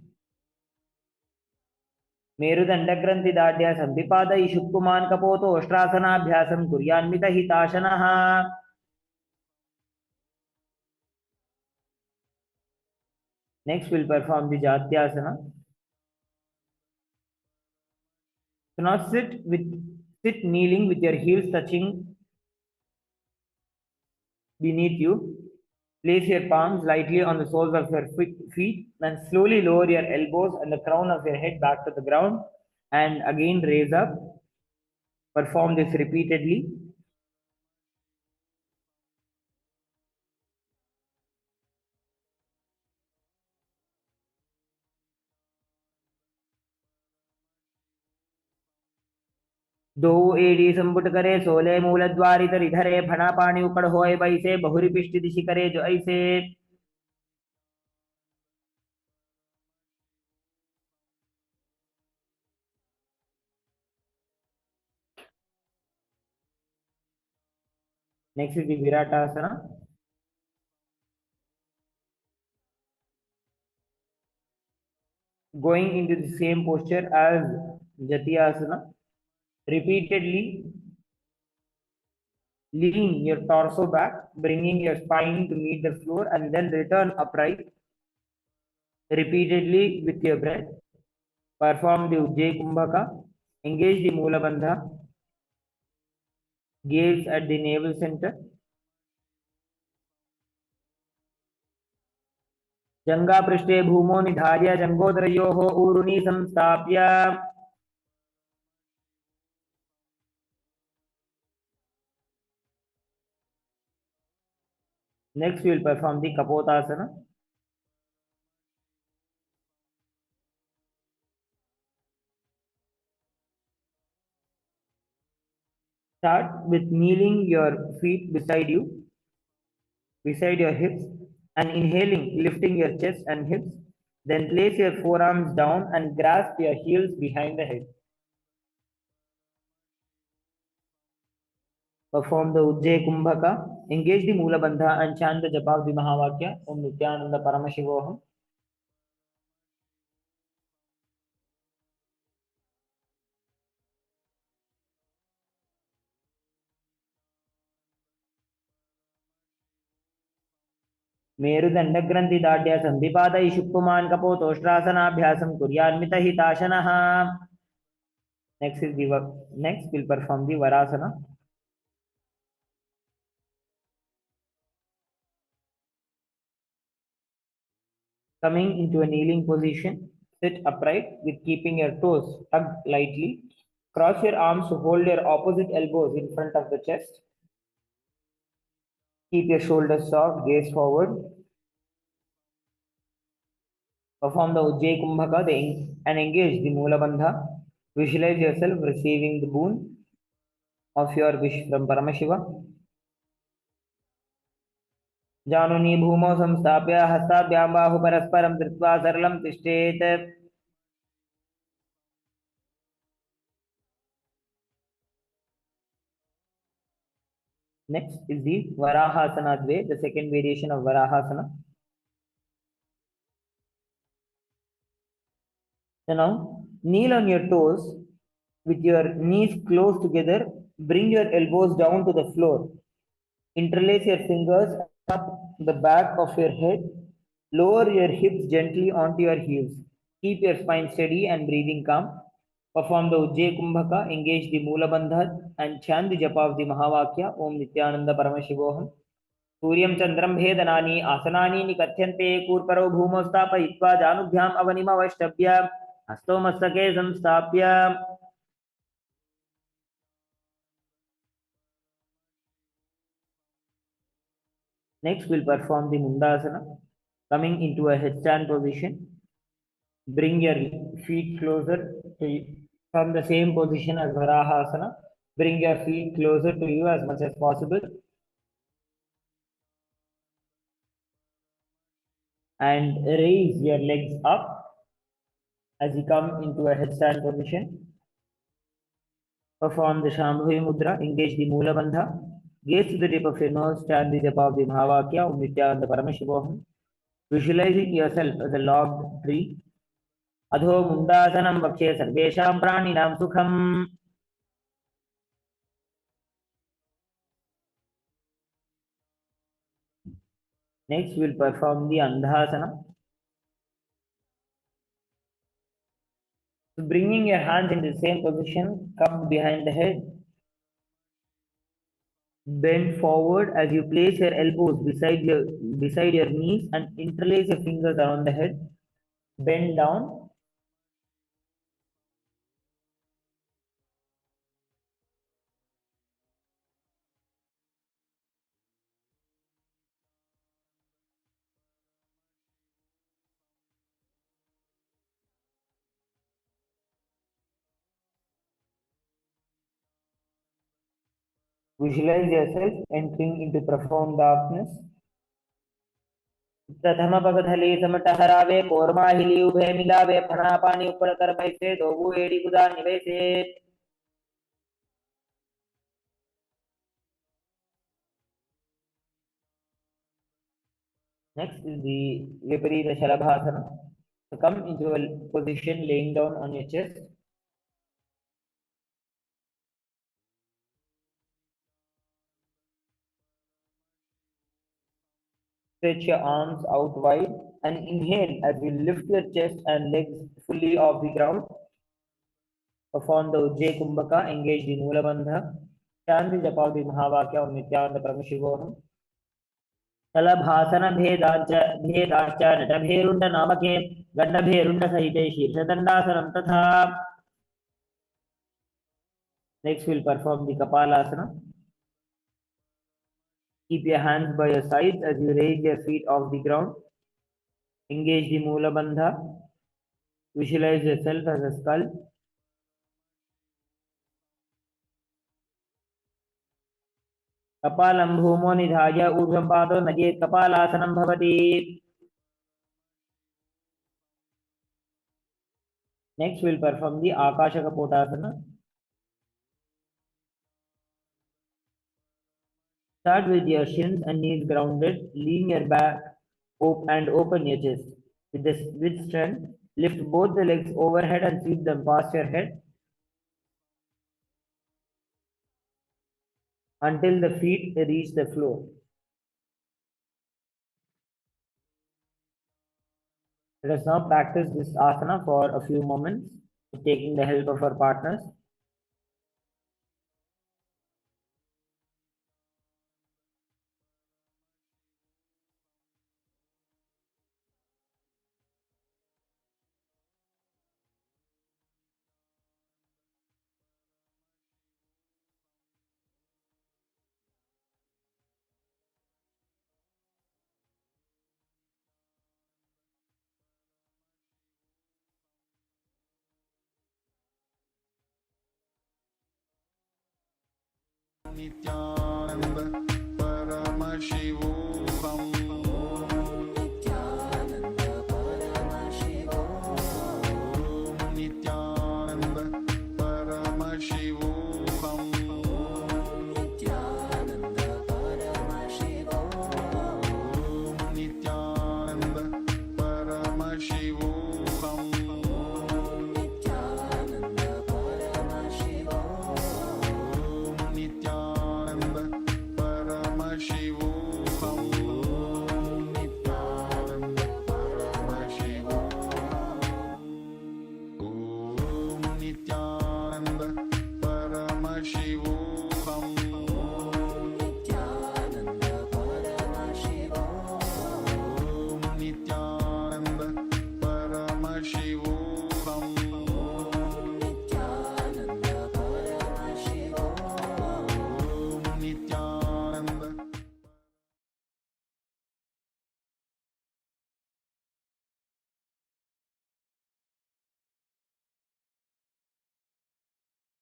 मेरुदण्डग्रन्थिदाढ्य सन्धिपादै शुक्कुमान् कपोतो अष्ट्रासनाभ्यासं कुर्यान्वितहिताशनः. Next, we'll perform the Jatyasana. So now sit kneeling with your heels touching beneath you. Place your palms lightly on the soles of your feet and slowly lower your elbows and the crown of your head back to the ground. And again raise up. Perform this repeatedly. दो AD संपुट करे सोले मूल द्वारी तरि धरे फणा पानी उकड़ होए बैसे बहुरी पिष्टि दिशि करे जो ऐसे. Next is the Viratasana. Going into the same posture as Jatyasana. Repeatedly lean your torso back, bringing your spine to meet the floor, and then return upright. Repeatedly with your breath. Perform the Ujjayi Kumbhaka. Engage the Mula Bandha. Gaze at the navel center. जंगा पृष्ठे भूमो निधार्य जंगोदरयोः ऊरुनि संस्थाप्य. Next, we will perform the Kapotasana. Start with kneeling your feet beside your hips, and inhaling, lifting your chest and hips. Then place your forearms down and grasp your heels behind the head. Perform the Ujjayi Kumbhaka. Engage the Mula Bandha and chant the japa of the Mahavakya. Om Nithyananda Paramashivam. मेरुदण्डग्रन्थिदाढ्य सन्धिपादै शुक्कुमान् कपोतोष्ट्रासनाभ्यासं कुर्यान्वितहिताशनः. Next we'll perform the Varasana. Coming into a kneeling position, sit upright with keeping your toes tucked lightly. Cross your arms to hold your opposite elbows in front of the chest. Keep your shoulders soft, gaze forward. Perform the Ujjayi Kumbhaka and engage the Mula Bandha. Visualize yourself receiving the boon of your wish from Paramashiva. Januni bhumo samstapya hastabhyam bahu parasparam dhritva saralam tishtet. Next is the Varahasana Dve, the second variation of Varahasana. So now, kneel on your toes with your knees close together. Bring your elbows down to the floor. Interlace your fingers up the back of your head. Lower your hips gently onto your heels. Keep your spine steady and breathing calm. Perform the Ujjayi Kumbhaka, engage the Mula Bandha and chant the japa of the Mahavakya. Om Nithyananda Paramashivoham. सूर्यं चंद्रं भेदनानि आसनानि निकथ्यन्ते कूर्परो भूमौ स्थापयित्वा जानुभ्याम् अवनिमवष्टभ्य हस्तौ मस्तके संस्थाप्य. Next, we'll perform the Mundasana. Coming into a headstand position, bring your feet closer to from the same position as Varahasana. Bring your feet closer to you as much as possible and raise your legs up as you come into a headstand position. Perform the Shambhavi Mudra, engage the Mula Bandha, gaze to the tip of your nose, chant the japa of the Mahavakya, Nithyananda Paramashivam. Visualizing yourself as a logged tree. Adho Mundasanam Vakshe Sarvesham Praninam Sukham. Next, we'll perform the Andhasana. So bringing your hands in the same position, cupped behind the head. Bend forward as you place your elbows beside your knees and interlace your fingers around the head. Bend down. Visualize yourself entering into profound darkness. प्रथम पगधली समटहरावे कोरमाहिली उभे मिलावे फणा पानी ऊपर कर बैसे दोबू एड़ी गुदा निवेसे. Next is the Viparita Shalabhasana. So come into a position laying down on your chest. Stretch your arms out wide and inhale as you lift your chest and legs fully off the ground. Perform the Ujjayi Kumbhaka, engage the Mula Bandha, chant the japa of the Mahavakya or Nithyananda Paramashivam. Shalabhasana Bhedacha Natabherunda Namake Gandabherunda Sahite Shirsadandasanam Tatha. Next we'll perform the Kapalasana. Keep your hands by your sides as you raise your feet off the ground. Engage the Mula Bandha. Visualize yourself as a skull. Kapalam bhumo nidhaya urdhvam pado najet kapalasanam bhavati. Next we'll perform the Akasha Kapotasana. Start with your shins and knees grounded. Lean your back and open your chest. With strength, lift both the legs overhead and sweep them past your head until the feet reach the floor. Let us now practice this asana for a few moments, taking the help of our partners. Nithyananda Paramashivam. Nithyananda Paramashivam. Nithyananda Paramashivam. Nithyananda Paramashivam. Nithyananda Paramashivam. Nithyananda Paramashivam. Nithyananda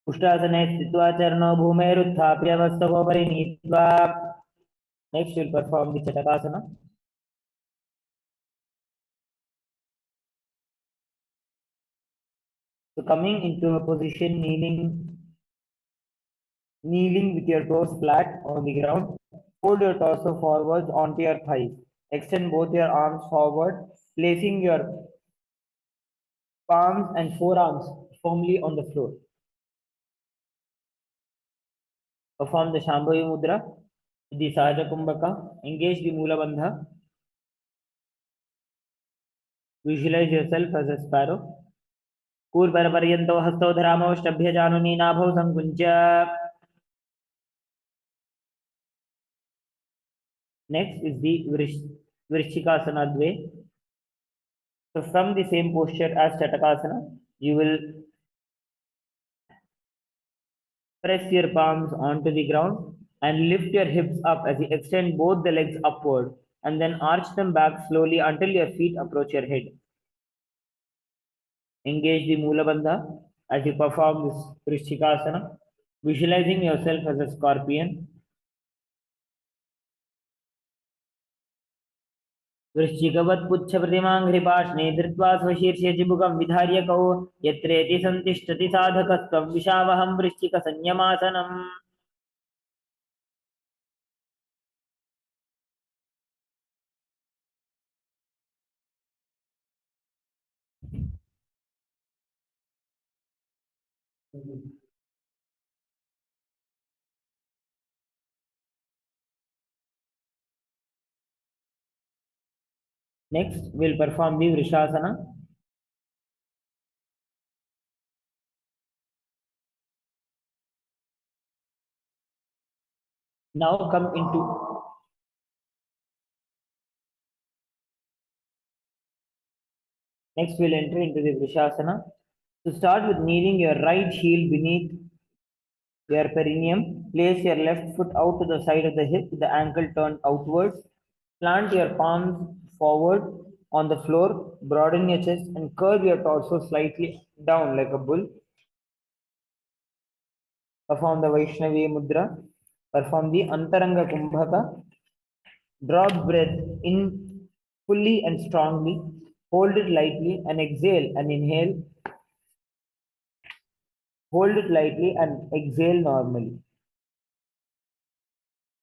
उष्टासने स्थित्वा चरणो भूमेरुत्थाप्य मस्तकोपरि नीत्वा. Next we'll perform the chatakasana. So coming into a position kneeling with your toes flat on the ground. Fold your torso forwards onto your thighs. Extend both your arms forward, placing your palms and forearms firmly on the floor. Perform the Shambhavi Mudra, the Sahaja Kumbhaka. Engage the Mula Bandha. Visualize yourself as a sparrow. Kurvaraparyanto hasto dharamo shtabhya januni nabho sankuncha. Next is the Vrishchikasana Dve. So from the same posture as Chatakasana, you will press your palms onto the ground and lift your hips up as you extend both the legs upward and then arch them back slowly until your feet approach your head. Engage the Mula Bandha as you perform this Vrishchikasana, visualizing yourself as a scorpion. वृश्चिकवत् पुच्छप्रतिमाङ्घ्रिपार्ष्णे धृत्वा स्वशीर्षे चिबुकं विधार्य कौ यत्रेति सन्तिष्ठति साधकस्त्वं विशावहं वृश्चिकसंयमासनम्. Next, we'll perform the Vrishasana. Now come into Next, we'll enter into the Vrishasana. To start with, kneeling your right heel beneath your perineum. Place your left foot out to the side of the hip, with the ankle turned outwards. Plant your palms forward on the floor, broaden your chest, and curve your torso slightly down like a bull. Perform the Vaishnavi Mudra. Perform the Antaranga Kumbhaka. Draw breath in fully and strongly. Hold it lightly and exhale and inhale. Hold it lightly and exhale normally.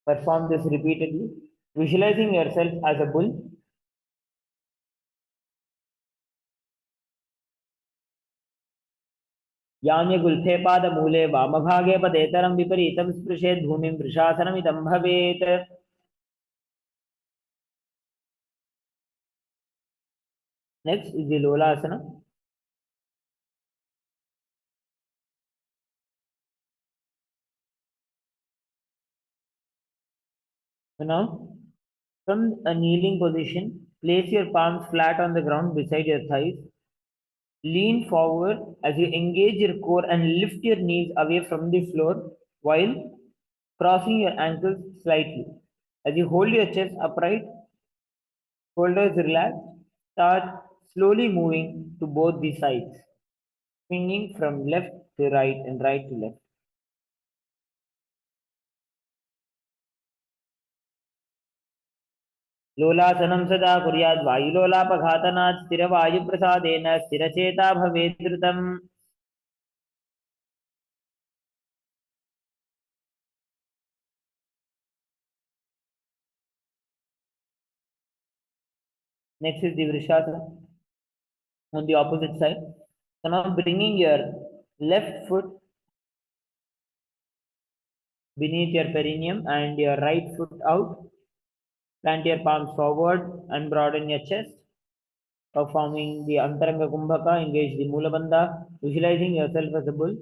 Perform this repeatedly, visualizing yourself as a bull. याम्य गुल्फे पादमूले वामभागे पदेतरं विपरीतं स्पृशेत् भूमिं वृषासनमिदं भवेत्. Next is the Lolasana. So now, from a kneeling position, place your palms flat on the ground beside your thighs. Lean forward as you engage your core and lift your knees away from the floor while crossing your ankles slightly. As you hold your chest upright, shoulders relaxed, start slowly moving to both the sides, swinging from left to right and right to left. लोलासनं सदा कुर्यात् वायुलोलापघातनात् स्थिरवायुप्रसादेन स्थिरचेता भवेत् धृतम्. Next is the Vrishasana on the opposite side. So now bringing your left foot beneath your perineum and your right foot out. Plant your palms forward and broaden your chest. Performing the Antaranga Kumbhaka, engage the Mula Bandha, visualizing yourself as a bull.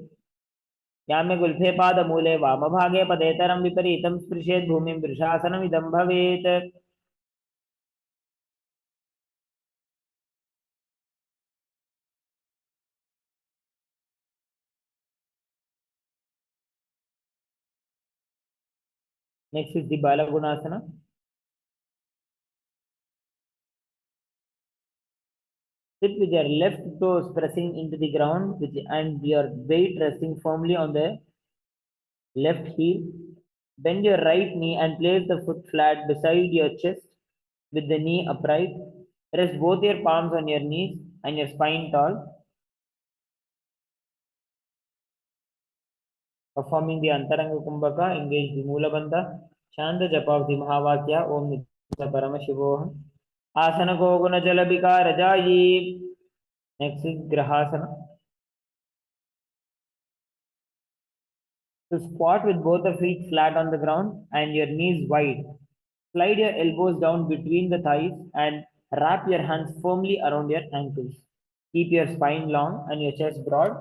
याम्य गुल्फे पादमूले वामभागे पदेतरं विपरीतं स्पृशेत् भूमिं वृषासनमिदं भवेत्. Next is the Balagunasana. Sit with your left toes pressing into the ground and your weight resting firmly on the left heel. Bend your right knee and place the foot flat beside your chest with the knee upright. Rest both your palms on your knees and your spine tall. Performing the Antaranga Kumbhaka, engage the Mula Bandha. Chant the japa of the Mahavakya, Om Nithyananda Paramashivam. Asana Goguna Jalabika Rajayi. Next is Grahasana. To squat with both the feet flat on the ground and your knees wide. Slide your elbows down between the thighs and wrap your hands firmly around your ankles. Keep your spine long and your chest broad.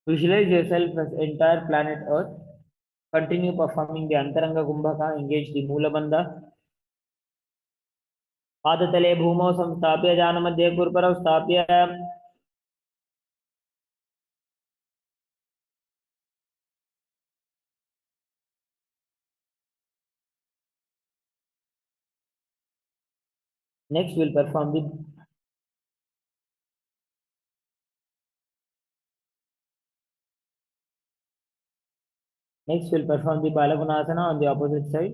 Visualize yourself as entire planet Earth. Continue performing the Antaranga Kumbhaka. Engage the Mula Bandha. पादतले भूमौ संस्थाप्य जानमध्ये कुर्परौ स्थाप्य next we'll perform the Balagunasana on the opposite side.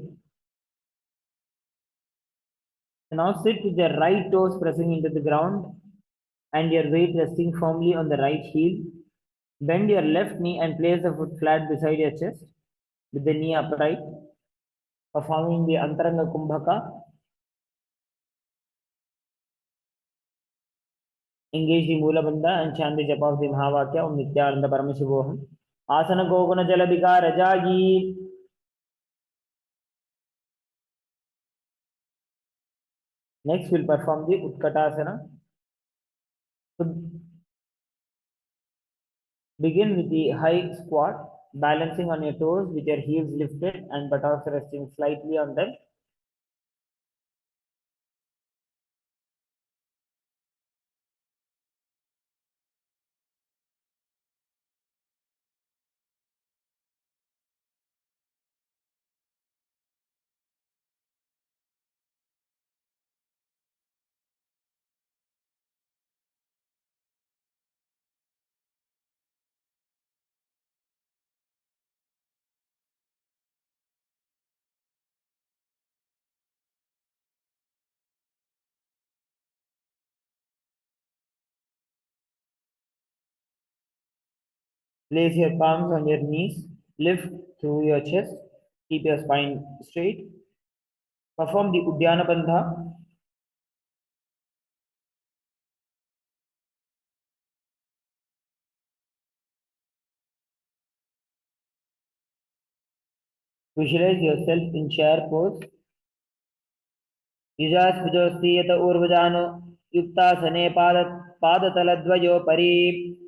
Now sit with your right toes pressing into the ground and your weight resting firmly on the right heel. Bend your left knee and place the foot flat beside your chest with the knee upright. Performing the Antaranga Kumbhaka. Engage the Mula Bandha and chant the japa of the Mahavakya, Om Nithyananda Paramashivam. Asana Goguna Jalabika Rajayi. Next, we'll perform the Utkatasana. So, begin with the high squat, balancing on your toes with your heels lifted and buttocks resting slightly on them. Place your palms on your knees, lift through your chest, keep your spine straight. Perform the Uddiyana Bandha. Visualize yourself in chair pose. Yujasvijosthi yata urvajano yuktasane padataladvayo pari.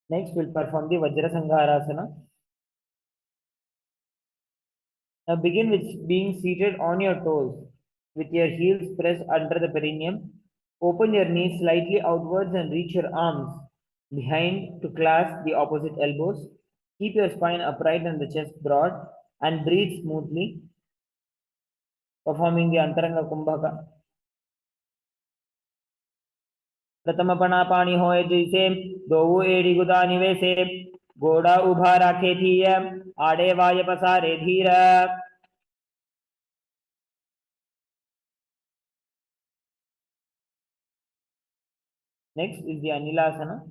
Next, we'll perform the Vajrasangarasana. Now begin with being seated on your toes with your heels pressed under the perineum. Open your knees slightly outwards and reach your arms behind to clasp the opposite elbows. Keep your spine upright and the chest broad and breathe smoothly. Performing the Antaranga Kumbhaka. प्रथम पना पानी होए जैसे दो एड़ी गुदा निवेसे गोड़ा उभा राखे थी आड़े वाय पसारे धीर. Next is the Anilasana.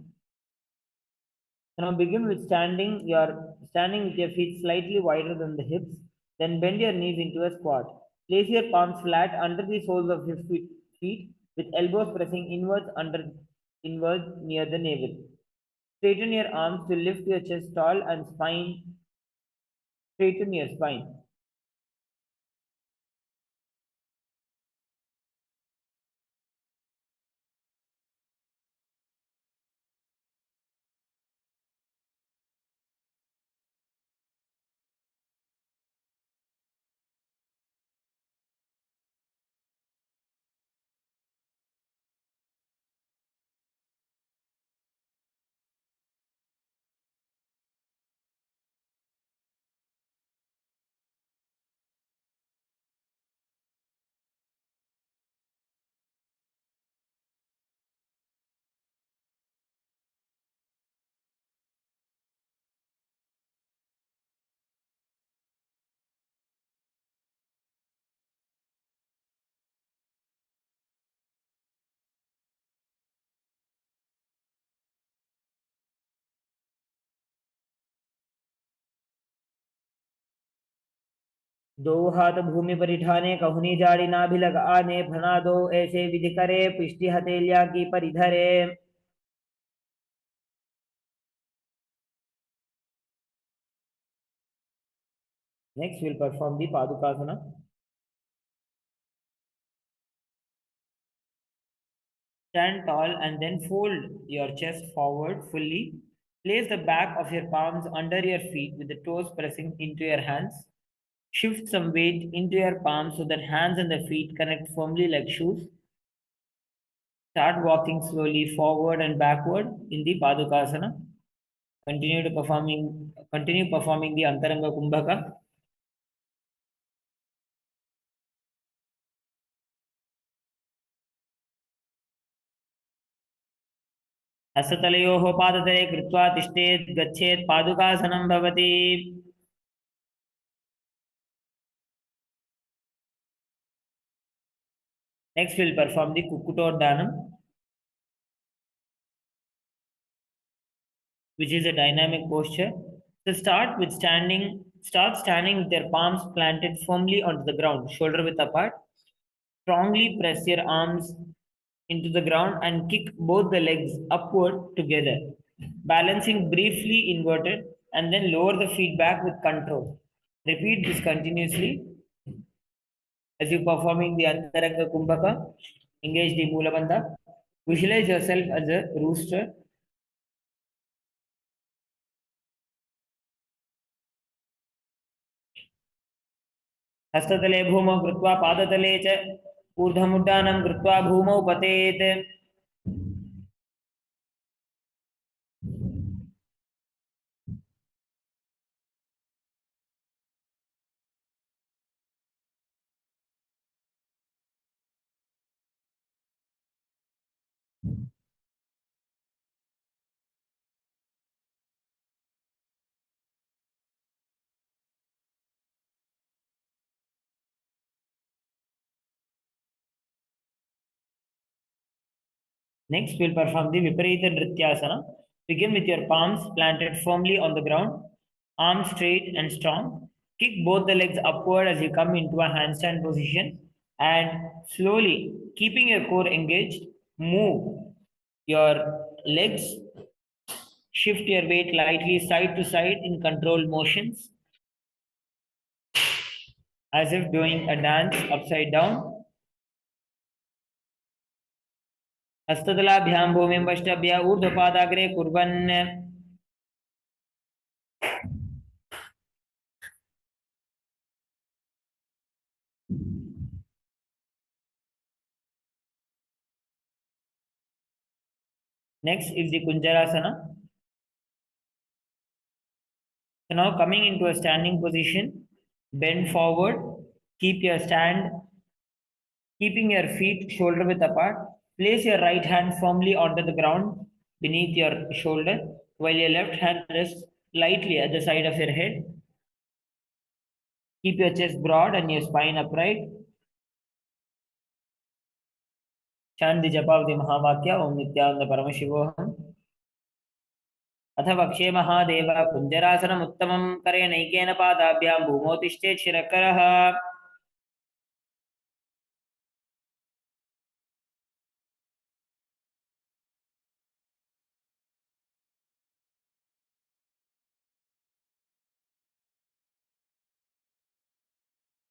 Now begin with standing with your feet slightly wider than the hips. Then bend your knees into a squat. Place your palms flat under the soles of your feet with elbows pressing inwards near the navel. Straighten your arms to lift your chest tall and straighten your spine. दो हाथ भूमि परिठाने कहुनी जाड़ी नाभि लग आने फना दो ऐसे विधि करे पृष्ठि हथेलिया की परिधरे. Next, we'll perform the Padukasana. Stand tall and then fold your chest forward fully. Place the back of your palms under your feet with the toes pressing into your hands. Shift some weight into your palms so that hands and the feet connect firmly like shoes. Start walking slowly forward and backward in the Padukasana. Continue performing the Antaranga Kumbhaka. हस्ततलयोः पादतले कृत्वा तिष्ठेत् गच्छेत् पादुकासनं भवति. Next, we'll perform the Kukkutoddanam, which is a dynamic posture. So start standing with your palms planted firmly onto the ground, shoulder width apart. Strongly press your arms into the ground and kick both the legs upward together, balancing briefly inverted, and then lower the feet back with control. Repeat this continuously as you performing the Antaranga Kumbhaka. Engage the Mula Bandha. Visualize yourself as a rooster. हस्ततले भूमौ कृत्वा पादतले च ऊर्ध्वमुड्डानं कृत्वा भूमौ पतेत्. Next, we'll perform the Viparita Nrityasana. Begin with your palms planted firmly on the ground, arms straight and strong. Kick both the legs upward as you come into a handstand position, and slowly, keeping your core engaged, move your legs. Shift your weight lightly side to side in controlled motions, as if doing a dance upside down. हस्ततलाभ्यां भूमिं वष्टभ्य ऊर्ध्वपादाग्रे कुर्वन्. Next is the Kunjarasana. So now coming into a standing position, bend forward, keep your stand, keeping your feet shoulder width apart. Place your right hand firmly onto the ground beneath your shoulder, while your left hand rests lightly at the side of your head. Keep your chest broad and your spine upright. Chant the japa of the Mahavakya, Om Nithyananda Paramashivoham. अथ वक्षे महादेव कुञ्जरासनम् उत्तमं करेणैकेन पादाभ्यां भूमौ तिष्ठेत् शिरकरः.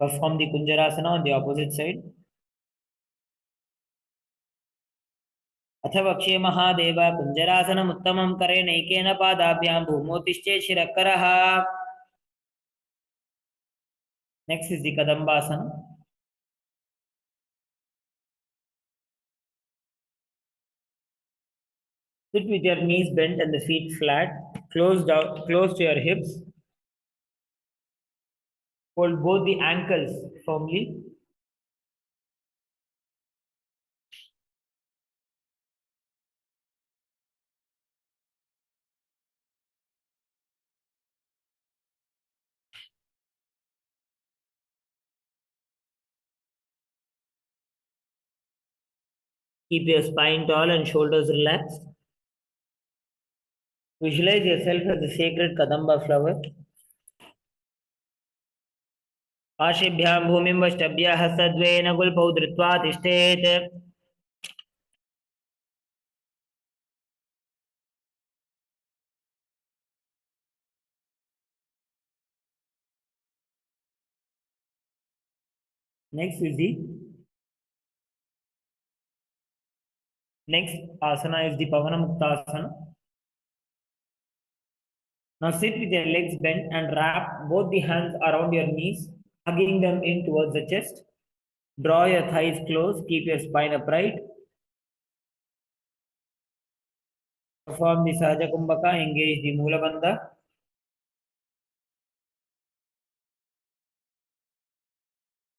Perform the Kunjarasana on the opposite side. अथ वक्षे महादेव कुञ्जरासनम् उत्तमं करेणैकेन पादाभ्यां भूमौ तिष्ठेत् शिरकरः. Next is the Kadambasana. Sit with your knees bent and the feet flat, close to your hips. Hold both the ankles firmly. Keep your spine tall and shoulders relaxed. Visualize yourself as a sacred Kadamba flower. पार्श्वेभ्यां भूमिं वष्टभ्यः हस्तद्वयेन गुल्पौ धृत्वा तिष्ठेत्। Next asana is the Pavanamuktasana. Now sit with your legs bent and wrap both the hands around your knees, hugging them in towards the chest. Draw your thighs close, keep your spine upright. Perform the Sahaja Kumbhaka, engage the Mula Bandha.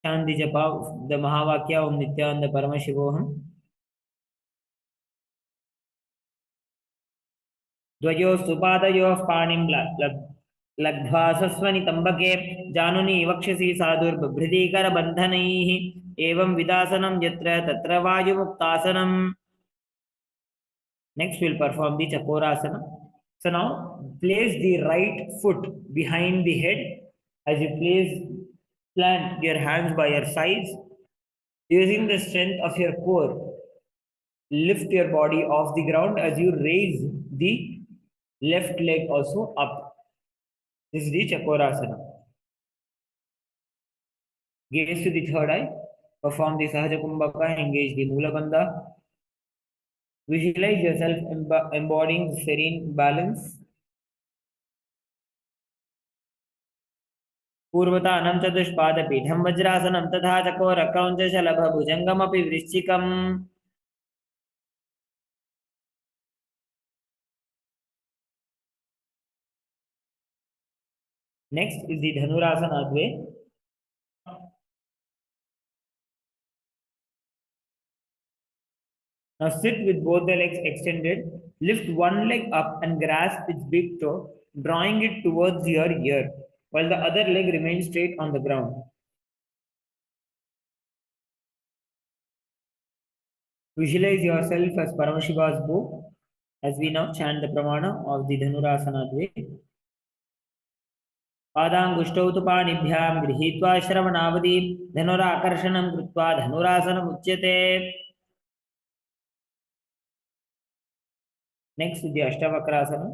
Chant the japa of the Mahavakya Om Nithyananda Paramashivoham. Dvayostu padayoh panim लब्ध्वा सस्वनि तम्बके जानुनि वक्षसि साधुर्बभृतिकर बन्धनैः एवं विदासनं यत्र तत्र वायुमुक्तासनम्. Next we'll perform the Chakorasana. So now place the right foot behind the head as you plant your hands by your sides. Using the strength of your core, lift your body off the ground as you raise the left leg also up. This is the Chakorasana. Gaze to the third eye. Perform the Sahaja Kumbhaka. Engage the Mula Bandha. Visualize yourself embodying serene balance. पूर्वतानं चतुष्पादपीठं वज्रासनं तथा चकोरक्रौञ्चशलभभुजङ्गमपि वृश्चिकम्. Next is the Dhanurasana Adve. Now sit with both the legs extended. Lift one leg up and grasp its big toe, drawing it towards your ear, while the other leg remains straight on the ground. Visualize yourself as Paramashiva's bow as we now chant the pramana of the Dhanurasana Adve. पादाङ्गुष्ठौ तु पाणिभ्यां गृहीत्वा श्रवणावधि धनुराकर्षणं कृत्वा धनुरासनम् उच्यते. Next is the Ashtavakrasana.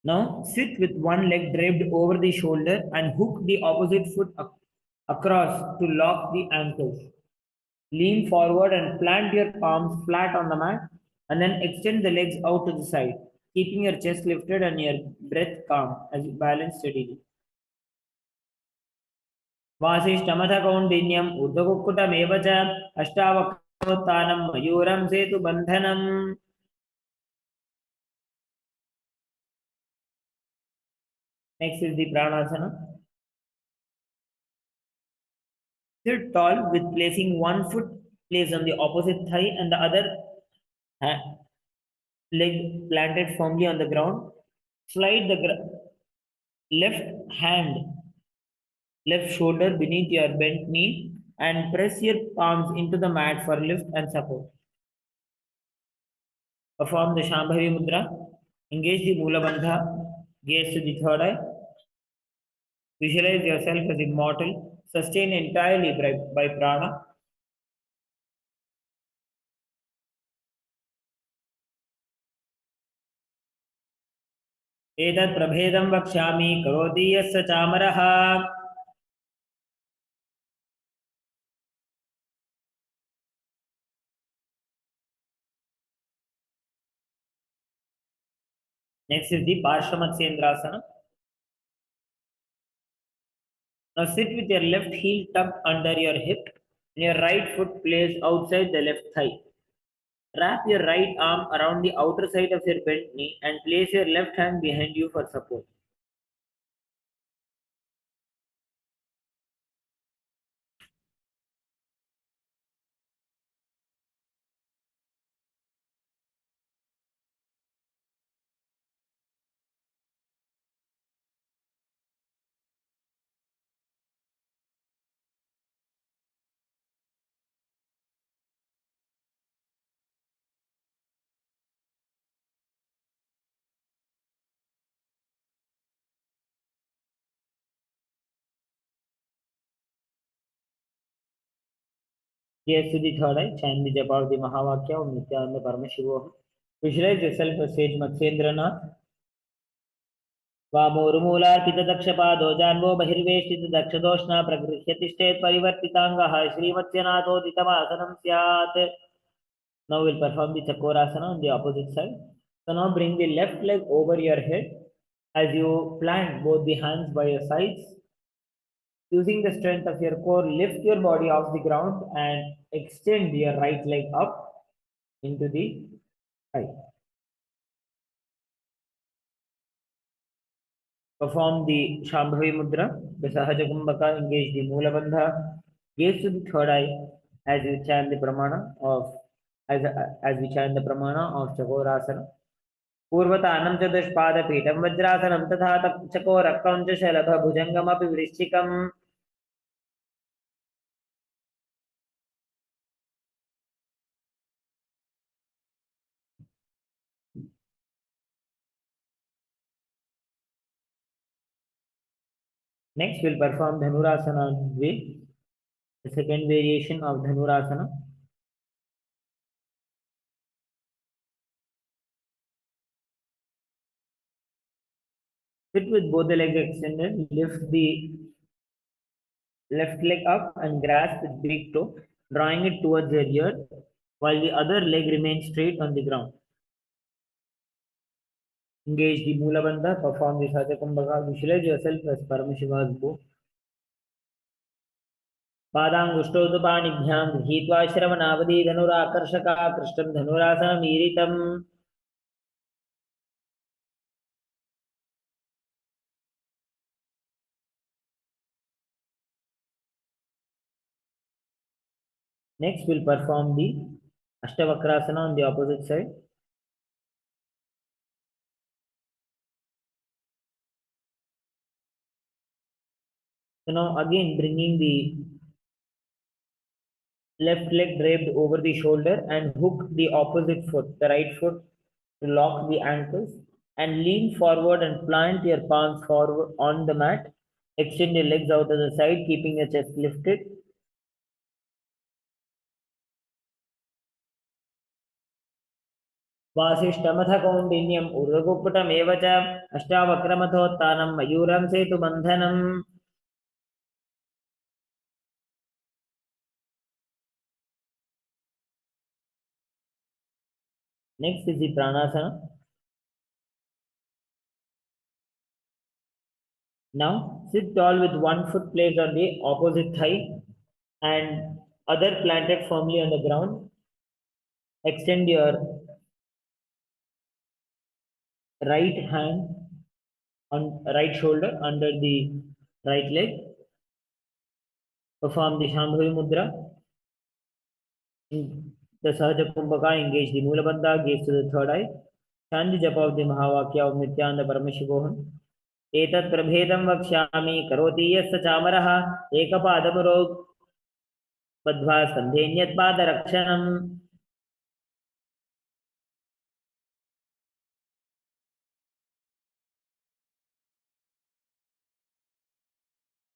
Now sit with one leg draped over the shoulder and hook the opposite foot across to lock the ankles. Lean forward and plant your palms flat on the mat and then extend the legs out to the side, keeping your chest lifted and your breath calm as you balance steadily. वासिष्ठमथ कौण्डिन्यम् ऊर्ध्वकुक्कुटमेव च अष्टावक्रोत्थानं मयूरं सेतुबन्धनम्. Next is the Pranasana. Sit tall with placing one foot placed on the opposite thigh and the other leg planted firmly on the ground. Slide the left hand, left shoulder beneath your bent knee and press your palms into the mat for lift and support. Perform the Shambhavi Mudra. Engage the Mula Bandha. Gaze to the third eye. Visualize yourself as immortal, sustained entirely by prana. एतत् प्रभेदं वक्ष्यामि करोति यस्य चामरः. Next is the Parshamatsendrasana. Now sit with your left heel tucked under your hip and your right foot placed outside the left thigh. Wrap your right arm around the outer side of your bent knee and place your left hand behind you for support. Yes, to the third eye, chant the japa of the Mahavakya of Nithyananda Paramashivam. Visualize yourself as sage Matsyendranath. वामोर्मूलार्पितदक्षपादो जान्वो बहिर्वेष्टितदक्षदोष्णा प्रगृह्य तिष्ठेत् परिवर्तिताङ्गः श्रीमत्स्यनाथोदितमासनं स्यात्. Now we'll perform the Chakorasana on the opposite side. So now bring the left leg over your head as you plant both the hands by your sides. Using the strength of your core, lift your body off the ground and extend your right leg up into the sky. Perform the Shambhavi Mudra, the Sahaja Kumbhaka, engage the Mula Bandha, gaze to the third eye as you chant the Pramana of as we chant the Pramana of Chakorasana. पूर्वतानं च दुष्पादपीठं वज्रासनं तथा चकोरक्कं च शलभभुजङ्गमपि वृश्चिकम्. Next, we'll perform Dhanurasana Dve, the second variation of Dhanurasana. Sit with both the legs extended, lift the left leg up and grasp with big toe, drawing it towards your ear, while the other leg remains straight on the ground. Engage the Mula Bandha, perform the Sahaja visualize yourself as Paramashiva's bow. पादाङ्गुष्ठोदपाणिभ्यां गृहीत्वा श्रवणावधि धनुराकर्षकाकृष्टं धनुरासनमीरितम्. Next, we'll perform the Ashtavakrasana on the opposite side. So now again bringing the left leg draped over the shoulder and hook the opposite foot, the right foot, to lock the ankles and lean forward and plant your palms forward on the mat. Extend your legs out to the side, keeping your chest lifted. वासिष्ठमथ कौण्डिन्यम् ऊर्ध्वकुक्कुटमेव च अष्टावक्रमथोत्थानं मयूरं सेतुबन्धनम्. Next is the Pranasana. Now sit tall with one foot placed on the opposite thigh and other planted firmly on the ground. Extend your right hand on right shoulder under the right leg. Perform the Shambhavi Mudra. The Sahaja Kumbhaka, engage the Mula Bandha, gaze to the third eye. Chant the japa of the Mahavakya of Nithyananda Paramashivam. Etat prabhedam vakshami karoti yassa chamaraha ekapadamuro badhva sandhenyat padarakshanam.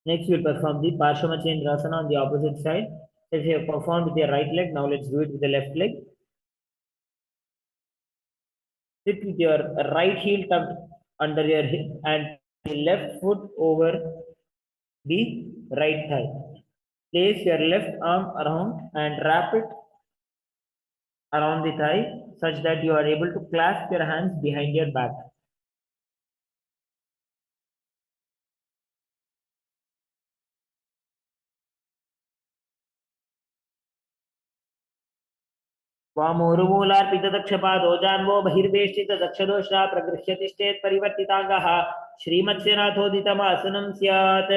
Next, we'll perform the Parshamachendrasana on the opposite side. If you have performed with your right leg, now let's do it with the left leg. Sit with your right heel tucked under your hip and left foot over the right thigh. Place your left arm around and wrap it around the thigh such that you are able to clasp your hands behind your back. वामोरुमूलार्पितदक्षपादो जान्वो बहिर्वेष्टितदक्षदोष्णा प्रगृह्य तिष्ठेत् परिवर्तिताङ्गः श्रीमत्स्यनाथोदितमासनं स्यात्.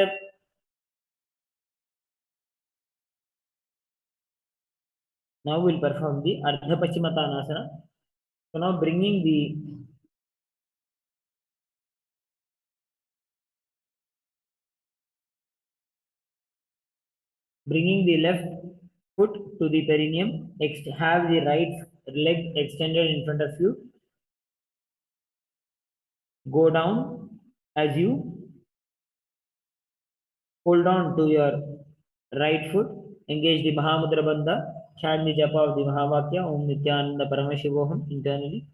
Now we'll perform the Ardha Paschimottanasana. So now bringing the left foot to the perineum, have the right leg extended in front of you. Go down as you hold on to your right foot, Engage the Mahamudra Bandha. Chant the japa of the Mahavakya. Om Nithyananda Paramashivoham internally.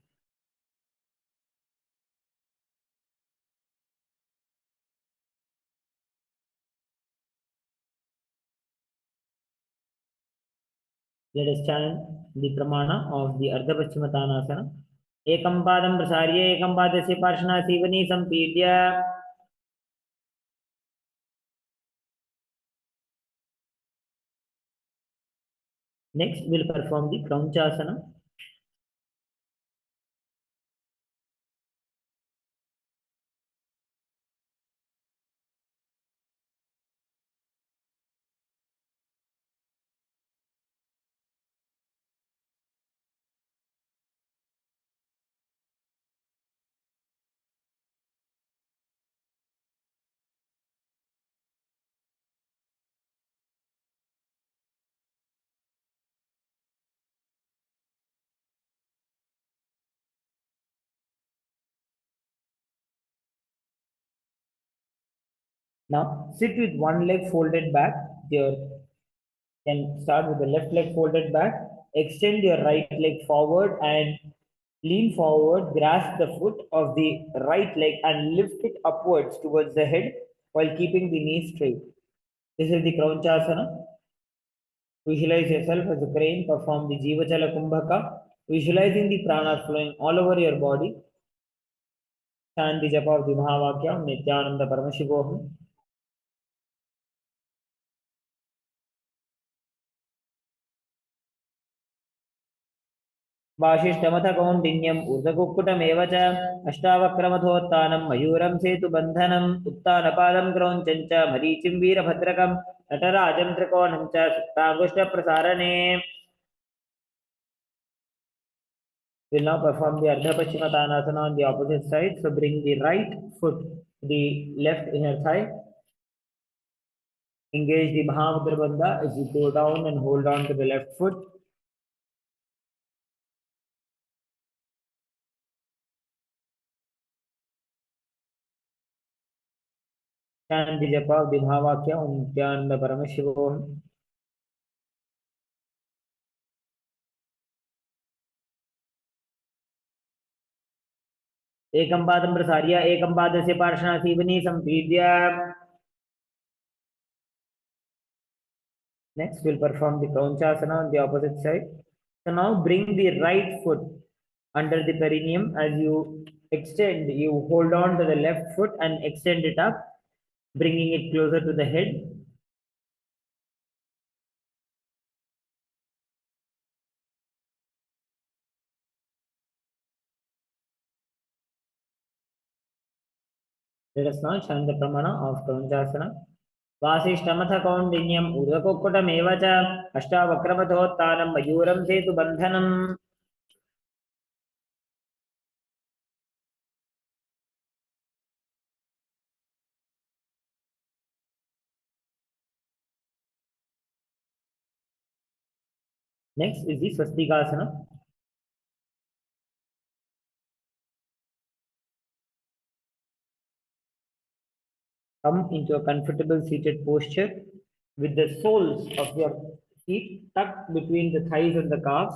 Let us chant the pramana of the Ardha Paschimottanasana. Ekam padam prasarya ekam padasya parshana sivani sampidya. Next, we'll perform the Kraunchasana. Now, sit with one leg folded back. You can start with the left leg folded back. Extend your right leg forward and lean forward. Grasp the foot of the right leg and lift it upwards towards the head while keeping the knees straight. This is the Kraunchasana. Visualize yourself as a crane. Perform the Jivachala Kumbhaka. Visualizing the prana flowing all over your body. Chant the japa of the Mahavakya. Nithyananda Paramashivoham. वासिष्ठमथ कौण्डिन्यम् ऊर्ध्वकुक्कुटमेव च अष्टावक्रमथोत्थानं मयूरं सेतुबन्धनम् उत्तानपादं क्रौञ्चं च मरीचिं वीरभद्रकं नटराजं त्रिकोणं च सुप्ताङ्गुष्ठप्रसारणे. We'll now perform the Ardha Paschimottanasana on the opposite side. So bring the right foot to the left inner thigh. Engage the Mahamudra Bandha as you go down and hold on to the left foot. Chant the japa of the Mahavakya. Om Nithyananda Paramashivoham. एकं पादं प्रसार्य एकं पादस्य पार्श्वना Seoni सम्पीड्य. Next, we'll perform the Kraunchasana on the opposite side. So now bring the right foot under the perineum as you extend. You hold on to the left foot and extend it up, bringing it closer to the head. Let us now chant the pramana of Kraunchasana. वासिष्ठमथ कौण्डिन्यम् ऊर्ध्वकुक्कुटमेव च अष्टावक्रमथोत्थानं मयूरं सेतुबन्धनम्. Next is the Swastikasana. Come into a comfortable seated posture with the soles of your feet tucked between the thighs and the calves.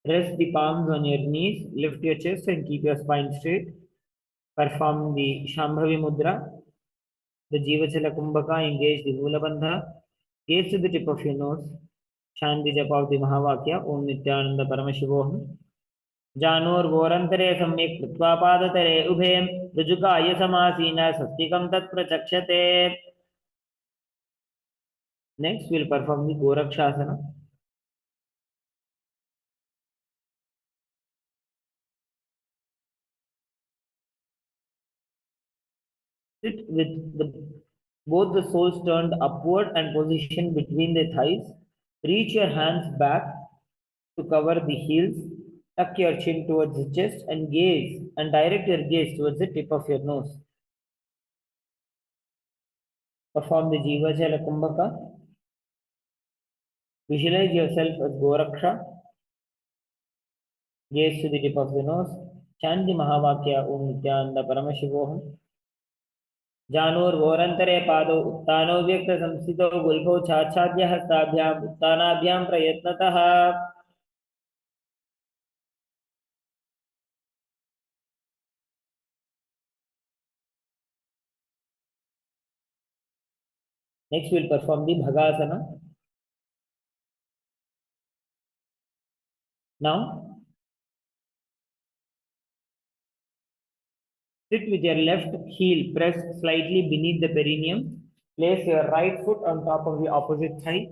Rest the palms on your knees, lift your chest and keep your spine straight. Perform the Shambhavi Mudra, the Jivachala Kumbhaka, engage the Mula Bandha, gaze to the tip of your nose. Chant the japa of the Mahavakya. Om Nithyananda Paramashivoham. जानोर्वोरन्तरे सम्यक् कृत्वा पादतरे उभे ऋजुकाय समासीन स्वस्तिकं तत्प्रचक्षते. Next, we'll perform the Gorakshasana. Sit with both the soles turned upward and positioned between the thighs. Reach your hands back to cover the heels. Tuck your chin towards the chest and gaze and direct your gaze towards the tip of your nose. Perform the Jivachala Kumbhaka. Visualize yourself as Goraksha. Gaze to the tip of the nose. Chant the Mahavakya. Om Nithyananda Paramashivoham. जानुर्वोरन्तरे पादौ उत्तानौ व्यक्तसंस्थितौ गुल्फौ छाच्छाद्य हस्ताभ्याम् उत्तानाभ्यां प्रयत्नतः. Next, we'll perform the Bhagasana. Now, sit with your left heel pressed slightly beneath the perineum. Place your right foot on top of the opposite thigh.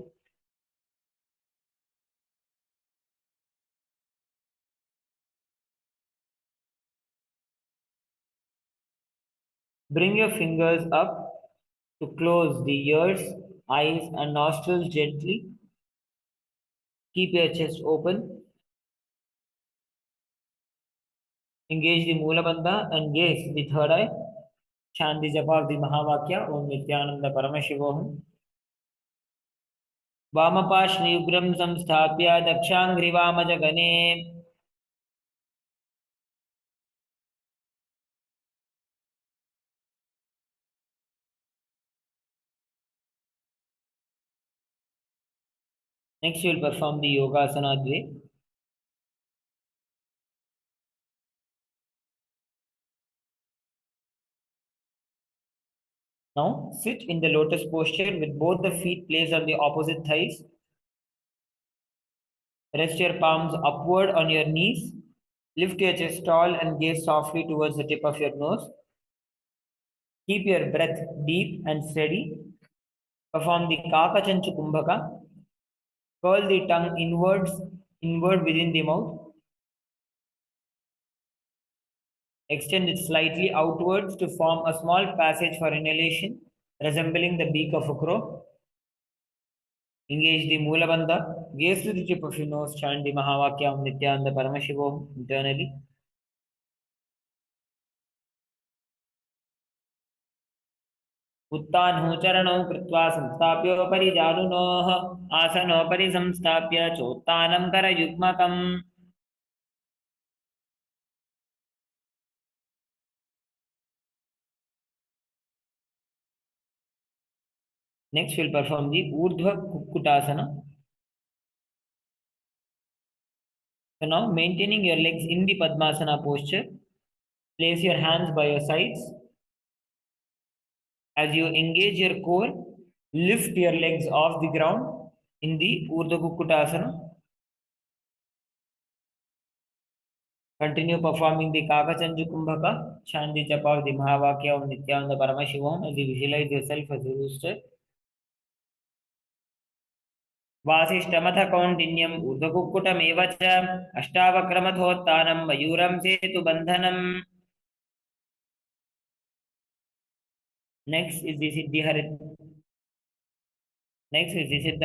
Bring your fingers up to close the ears, eyes, and nostrils gently. Keep your chest open. Engage the Mula Bandha and gaze the third eye. Chant the japa of the Mahavakya. Om Nithyananda Paramashivam. Vamapaśniugram samsthapya dakshangrivamajagane. Next, we will perform the Yogasana Dve. Now, sit in the lotus posture with both the feet placed on the opposite thighs. Rest your palms upward on your knees. Lift your chest tall and gaze softly towards the tip of your nose. Keep your breath deep and steady. Perform the Kakachanchu Kumbhaka. Curl the tongue inward within the mouth. Extend it slightly outwards to form a small passage for inhalation, resembling the beak of a crow. Engage the Mula Bandha. Gaze to the tip of your nose. Chant the Mahavakya Om Nithyananda Paramashivam internally. उत्तानौ चरणौ कृत्वा संस्थाप्योपरि जानुनोः आसनोपरि संस्थाप्य चोत्तानं करयुग्मकम्. Next, we'll perform the Urdhva Kukkutasana. So now, maintaining your legs in the Padmasana posture, place your hands by your sides. As you engage your core, lift your legs off the ground in the Urdhva Kukkutasana. Continue performing the Kakachanju Kumbhaka, chant the japa of the Mahavakya of Nithyananda Paramashivam as you visualize yourself as a rooster. वासिष्ठमथ कौण्डिन्यम् ऊर्ध्वकुक्कुटमेव च अष्टावक्रमथोत्तानं मयूरं सेतुबन्धनम्. Next is the Siddha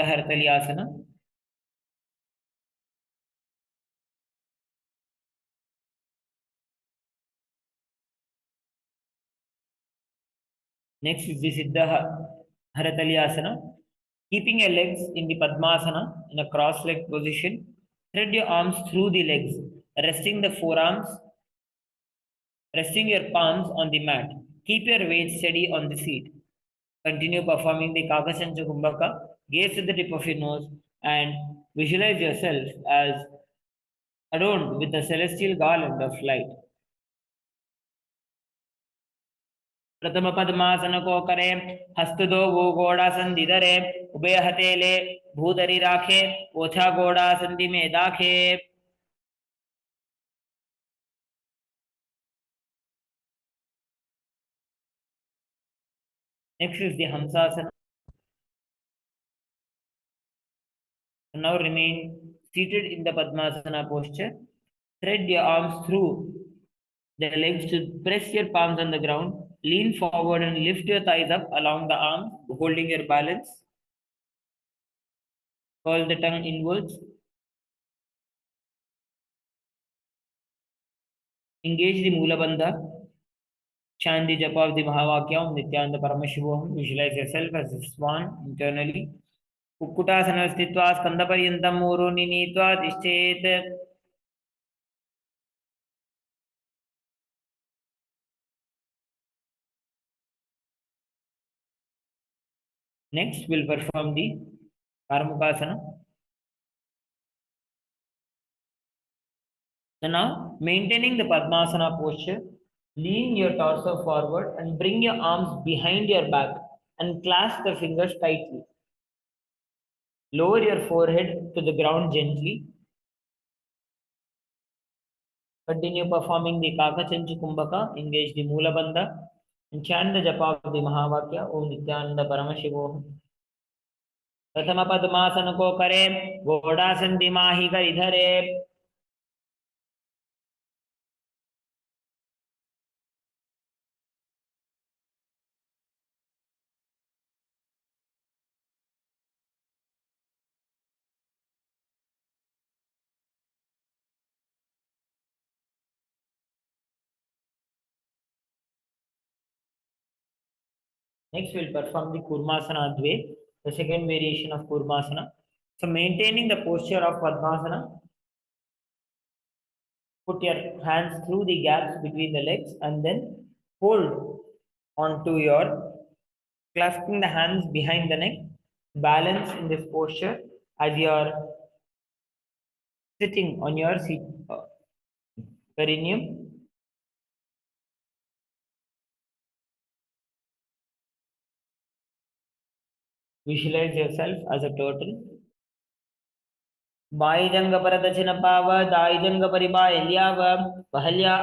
Hartalyasana. Next is the Siddha Hartalyasana. Keeping your legs in the Padmasana in a cross-legged position, thread your arms through the legs, resting the forearms, resting your palms on the mat. Keep your weight steady on the feet. Continue performing the Kakachancha Kumbhaka. Gaze to the tip of your nose and visualize yourself as adorned with a celestial garland of light. प्रथम पद्मासन को करे हस्त दो वो गोड़ा संधि धरे उभय हथेले भूधरी राखे ओछा गोड़ा संधि में दाखे. Next is the Hamsasana. Now remain seated in the Padmasana posture. Thread your arms through the legs to press your palms on the ground. Lean forward and lift your thighs up along the arms, holding your balance. Curl the tongue inwards. Engage the Mula Bandha. Chant the japa of the Mahavakya Om Nithyananda Paramashivam. Visualize yourself as a swan internally. Kukkutasana sthitva skandhaparyantam uro ninitva tishchet. Next, we'll perform the Paramukasana. So now, maintaining the Padmasana posture, lean your torso forward and bring your arms behind your back and clasp the fingers tightly. Lower your forehead to the ground gently. Continue performing the Kakachanchu Kumbhaka, engage the Mula Bandha, and chant the japa of the Mahavakya, Om Nithyananda Paramashivam. प्रथम पद्मासन को करे, घोड़ासन दिमाही कर इधरे. Next, we'll perform the Kurmasana Dve, the second variation of Kurmasana. So, maintaining the posture of Padmasana, put your hands through the gaps between the legs and then hold onto your, clasping the hands behind the neck. Balance in this posture as you are sitting on your seat, perineum. Visualize yourself as a turtle. बाईजंग परदचन pav दाईजंग परिबा एलियाव पहल्या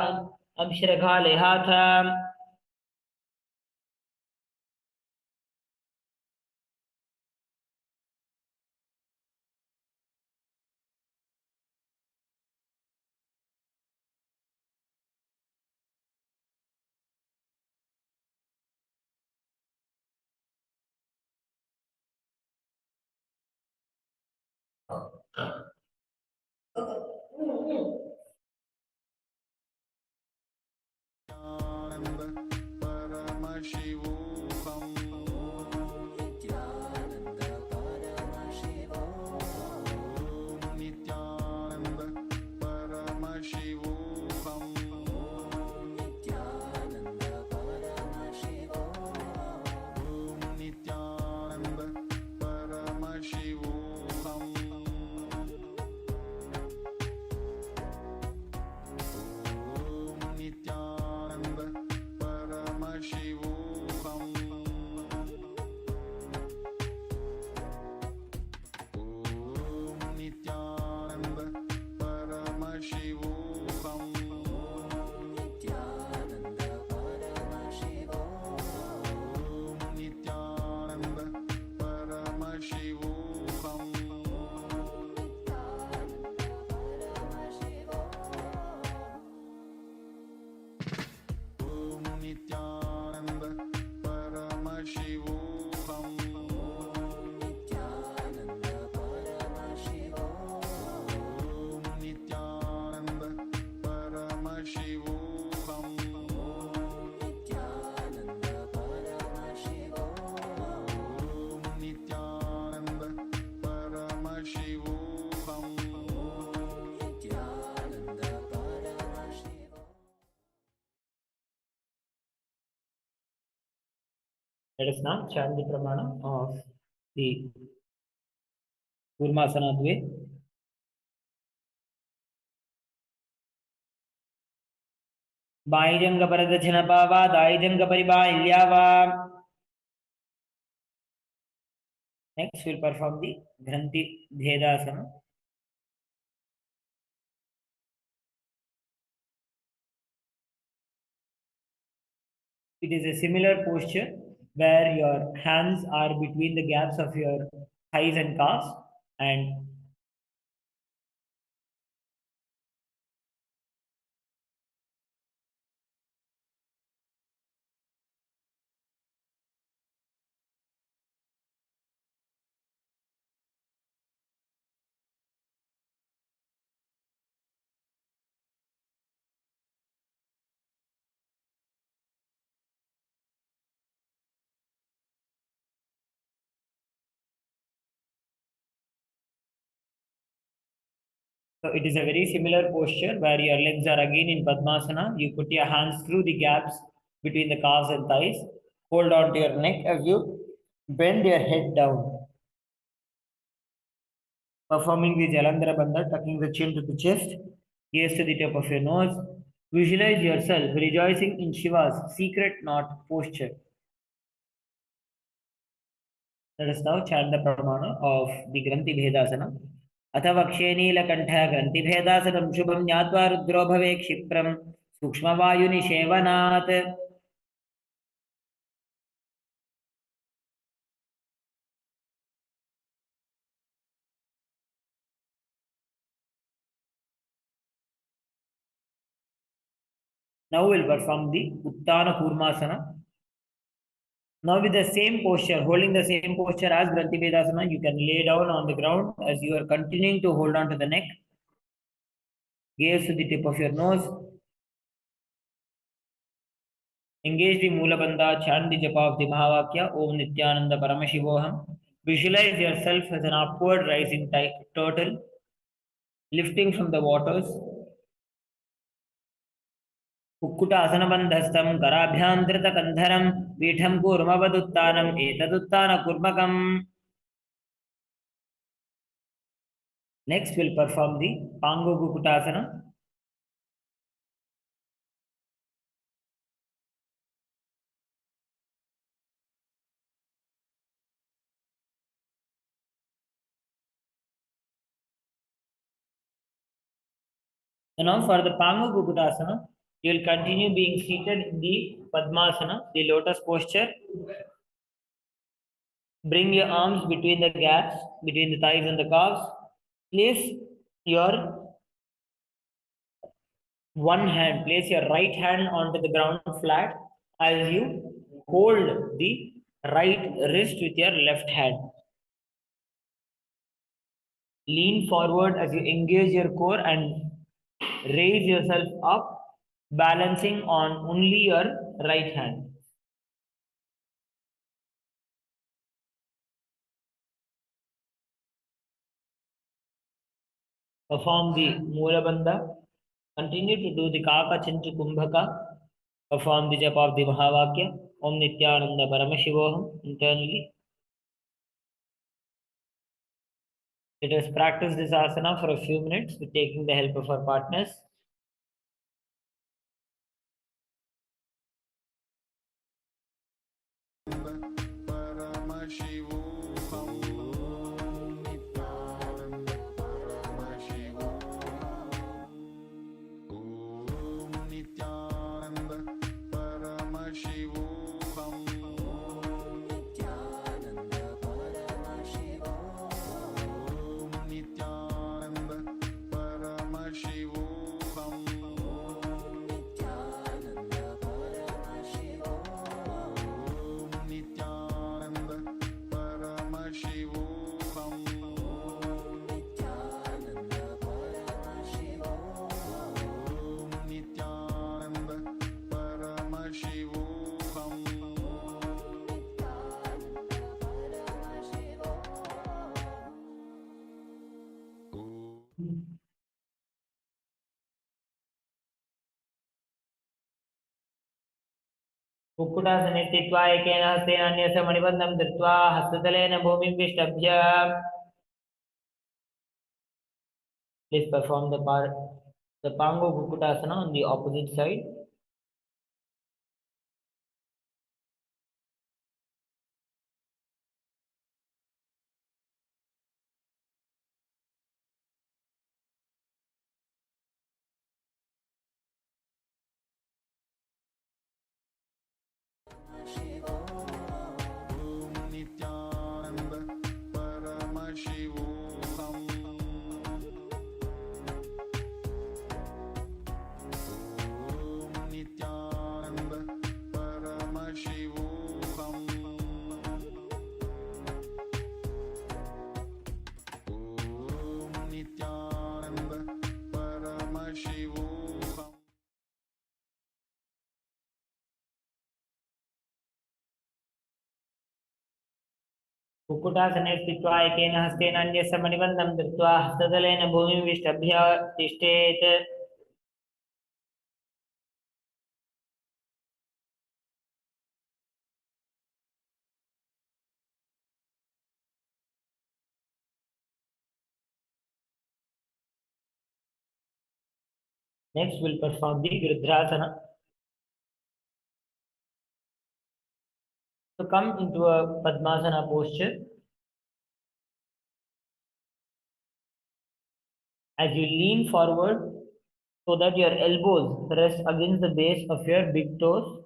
अक्षरघा लेहाथ. Paramashivam. Nithyananda Paramashivam. Nithyananda Paramashivam. Nithyananda Paramashivam. Nithyananda Paramashivam. Nithyananda Paramashivam. Nithyananda Paramashivam. Nithyananda Paramashivam. Nithyananda Paramashivam. Nithyananda Paramashivam. Nithyananda Paramashivam. Nithyananda Paramashivam. Nithyananda Paramashivam. Nithyananda Paramashivam. Nithyananda Paramashivam. Let us now chant the pramana of the Kurmasana Dve. बाईजंग परदचन pav दाईजंग परिबा एलियाव. Next, we'll perform the Granthi Bhedasana. It is a similar posture where your hands are between the gaps of your thighs and calves, and so it is a very similar posture where your legs are again in Padmasana. You put your hands through the gaps between the calves and thighs. Hold on to your neck as you Bend your head down. Performing the Jalandhara Bandha, tucking the chin to the chest, gaze to the tip of your nose. Visualize yourself rejoicing in Shiva's secret knot posture. Let us now chant the pramana of the Granthi Bhedasana. अथ वक्षे नीलकण्ठः ग्रन्थिभेदासनं शुभं ज्ञात्वा रुद्रो भवे क्षिप्रं सूक्ष्मवायुनिषेवनात्. Now we'll perform the Uttana Kurmasana. Now with the same posture, holding the same posture as Granthi Vedasana, you can lay down on the ground as you are continuing to hold on to the neck. Gaze to the tip of your nose. Engage the Mula Bandha, chant the japa of the Mahavakya, Om Nithyananda Paramashivoham. Visualize yourself as an upward rising turtle, lifting from the waters. कुक्कुटासनबन्धस्थं कराभ्यान्तृतकन्धरं पीठं कूर्मवदुत्थानम् एतदुत्थानकुर्मकम्. Next, we'll perform the Pangu Kukkutasana. So now for the Pangu Kukkutasana, you will continue being seated in the Padmasana, the lotus posture. Bring your arms between the gaps, between the thighs and the calves. Place your place your right hand onto the ground flat as you hold the right wrist with your left hand. Lean forward as you engage your core and raise yourself up, balancing on only your right hand. Perform the Mula Bandha. Continue to do the Kaka Chintu Kumbhaka. Perform the japa of the Mahavakya, Om Nithyananda Paramashivoham internally. Let us practice this asana for a few minutes with taking the help of our partners. कुक्कुटासने स्थित्वा एकेन हस्तेन अन्यस्य मणिबन्धं धृत्वा हस्ततलेन भूमिं विष्टभ्य. Please perform the Pangu Kukkutasana on the opposite side. कुक्कुटासने स्थित्वा एकेन हस्तेन अन्यस्य मणिबन्धं धृत्वा हस्ततलेन भूमिं विष्टभ्य तिष्ठेत्. Next, we'll perform the Vriddhasana. So come into a Padmasana posture. As you lean forward so that your elbows rest against the base of your big toes,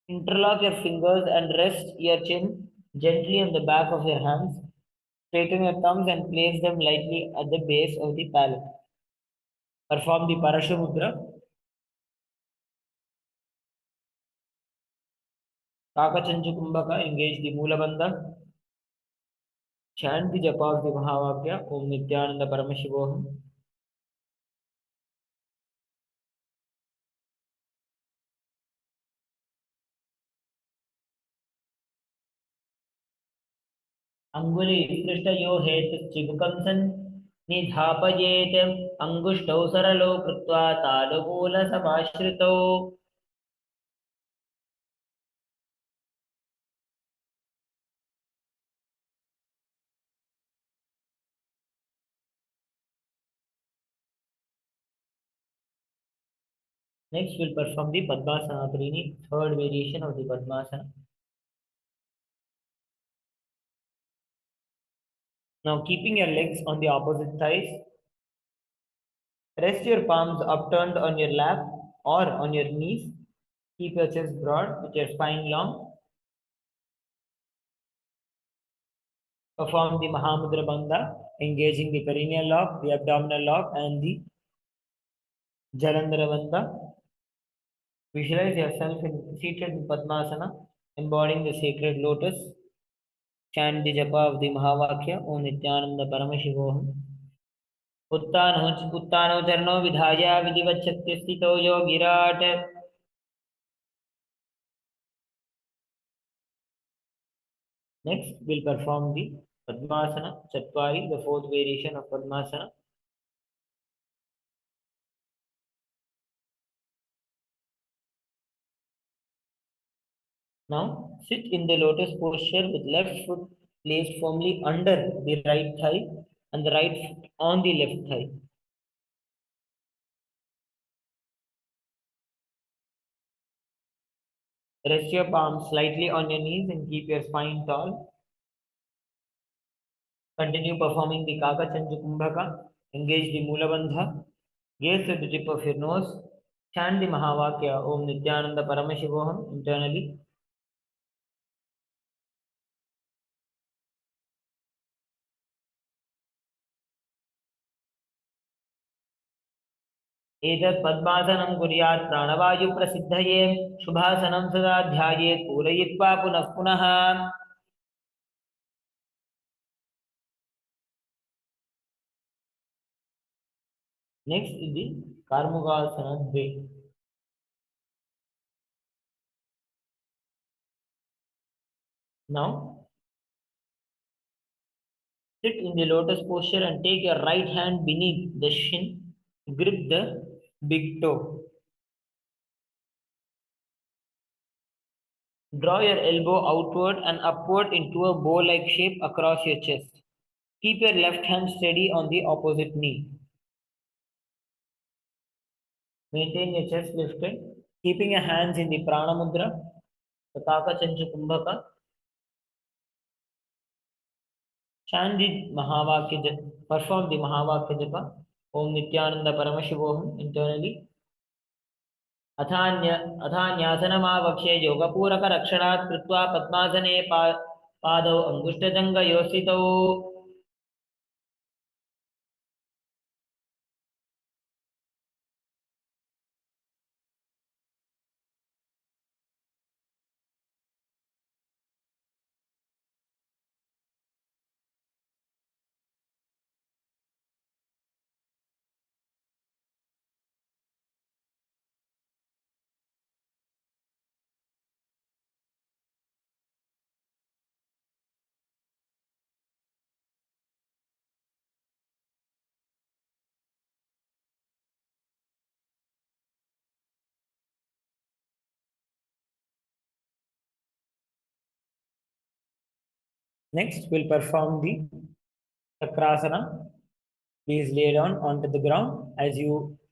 interlock your fingers and rest your chin gently on the back of your hands. Straighten your thumbs and place them lightly at the base of the palate. Perform the Parashu Mudra. Kakachanju Kumbhaka, engage the Mula Bandha. Chant the japa of the Mahavakya, Om Nithyananda Paramashivoham. Anguli Krishtayo Hetchibukam San Nidhapajet Angushto Saralo Krutva Tadakula Samashrito. Next, we'll perform the Padmasana Trini, third variation of the Padmasana. Now, keeping your legs on the opposite thighs, rest your palms upturned on your lap or on your knees. Keep your chest broad with your spine long. Perform the Mahamudra Bandha, engaging the perineal lock, the abdominal lock, and the Jalandhara Bandha. Visualize yourself seated in Padmasana, embodying the sacred lotus. Chant the japa of the Mahavakya, Om Nithyananda Paramashivoham. उत्तानो चरणो विधाय विधिवच्छत्य स्थितो योगिराट. Next, we'll perform the Padmasana Chatwari, the fourth variation of Padmasana. Now, sit in the lotus posture with left foot placed firmly under the right thigh and the right foot on the left thigh. Rest your palms slightly on your knees and keep your spine tall. Continue performing the Kakachanju Kumbhaka. Engage the Mula Bandha. Gaze at the tip of your nose. Chant the Mahavakya, Om Nithyananda Paramashivoham, internally. एतत् पद्मासनं कुर्यात् प्राणवायुप्रसिद्धये शुभासनं सदा ध्यायेत् पूरयित्वा पुनः पुनः. Next is the Karmugasana Dve. Now, sit in the lotus posture and take your right hand beneath the shin. Grip the big toe. Draw your elbow outward and upward into a bow-like shape across your chest. Keep your left hand steady on the opposite knee. Maintain your chest lifted, keeping your hands in the Prana Mudra, the Kakachanju Kumbhaka. Chant the Mahavakya, perform the Mahavakya Japa, Om Nithyananda Paramashivoham, internally. अथान्यासनमावक्ष्य योगपूरकरक्षणात् कृत्वा पद्मासने पादौ अङ्गुष्ठजङ्घयोस्थितौ. Next, we'll perform the Chakrasana. Please lay down onto the ground. As you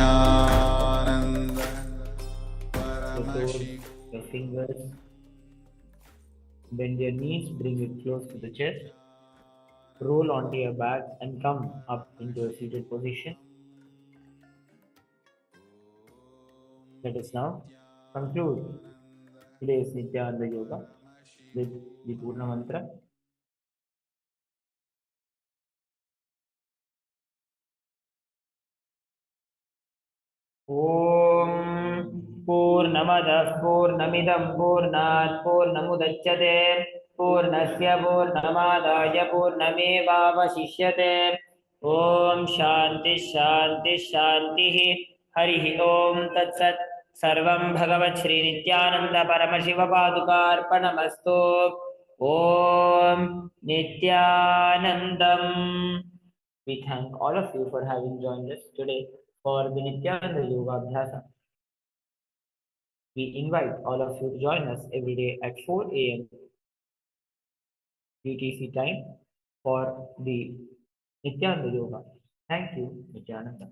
Nithyananda Your toes, your fingers. Bend your knees, bring it close to the chest. Roll onto your back and come up into a seated position. Let us now conclude today's Nithyananda Yoga with the Purna Mantra. ॐ पूर्णमदः पूर्णमिदं पूर्णात् पूर्णमुदच्यते पूर्णस्य पूर्णमादाय पूर्णमेवावशिष्यते ॐ शान्ति शान्ति शान्तिः हरिः ॐ तत्सत् सर्वं भगवत् श्रीनित्यानन्द परमशिवपादुकार्पणमस्तु ॐ नित्यानन्दम्. We thank all of you for having joined us today for the Nithyananda Yoga Abhyasa. We invite all of you to join us every day at 4 a.m. UTC time for the Nithyananda Yoga. Thank you, Nithyananda.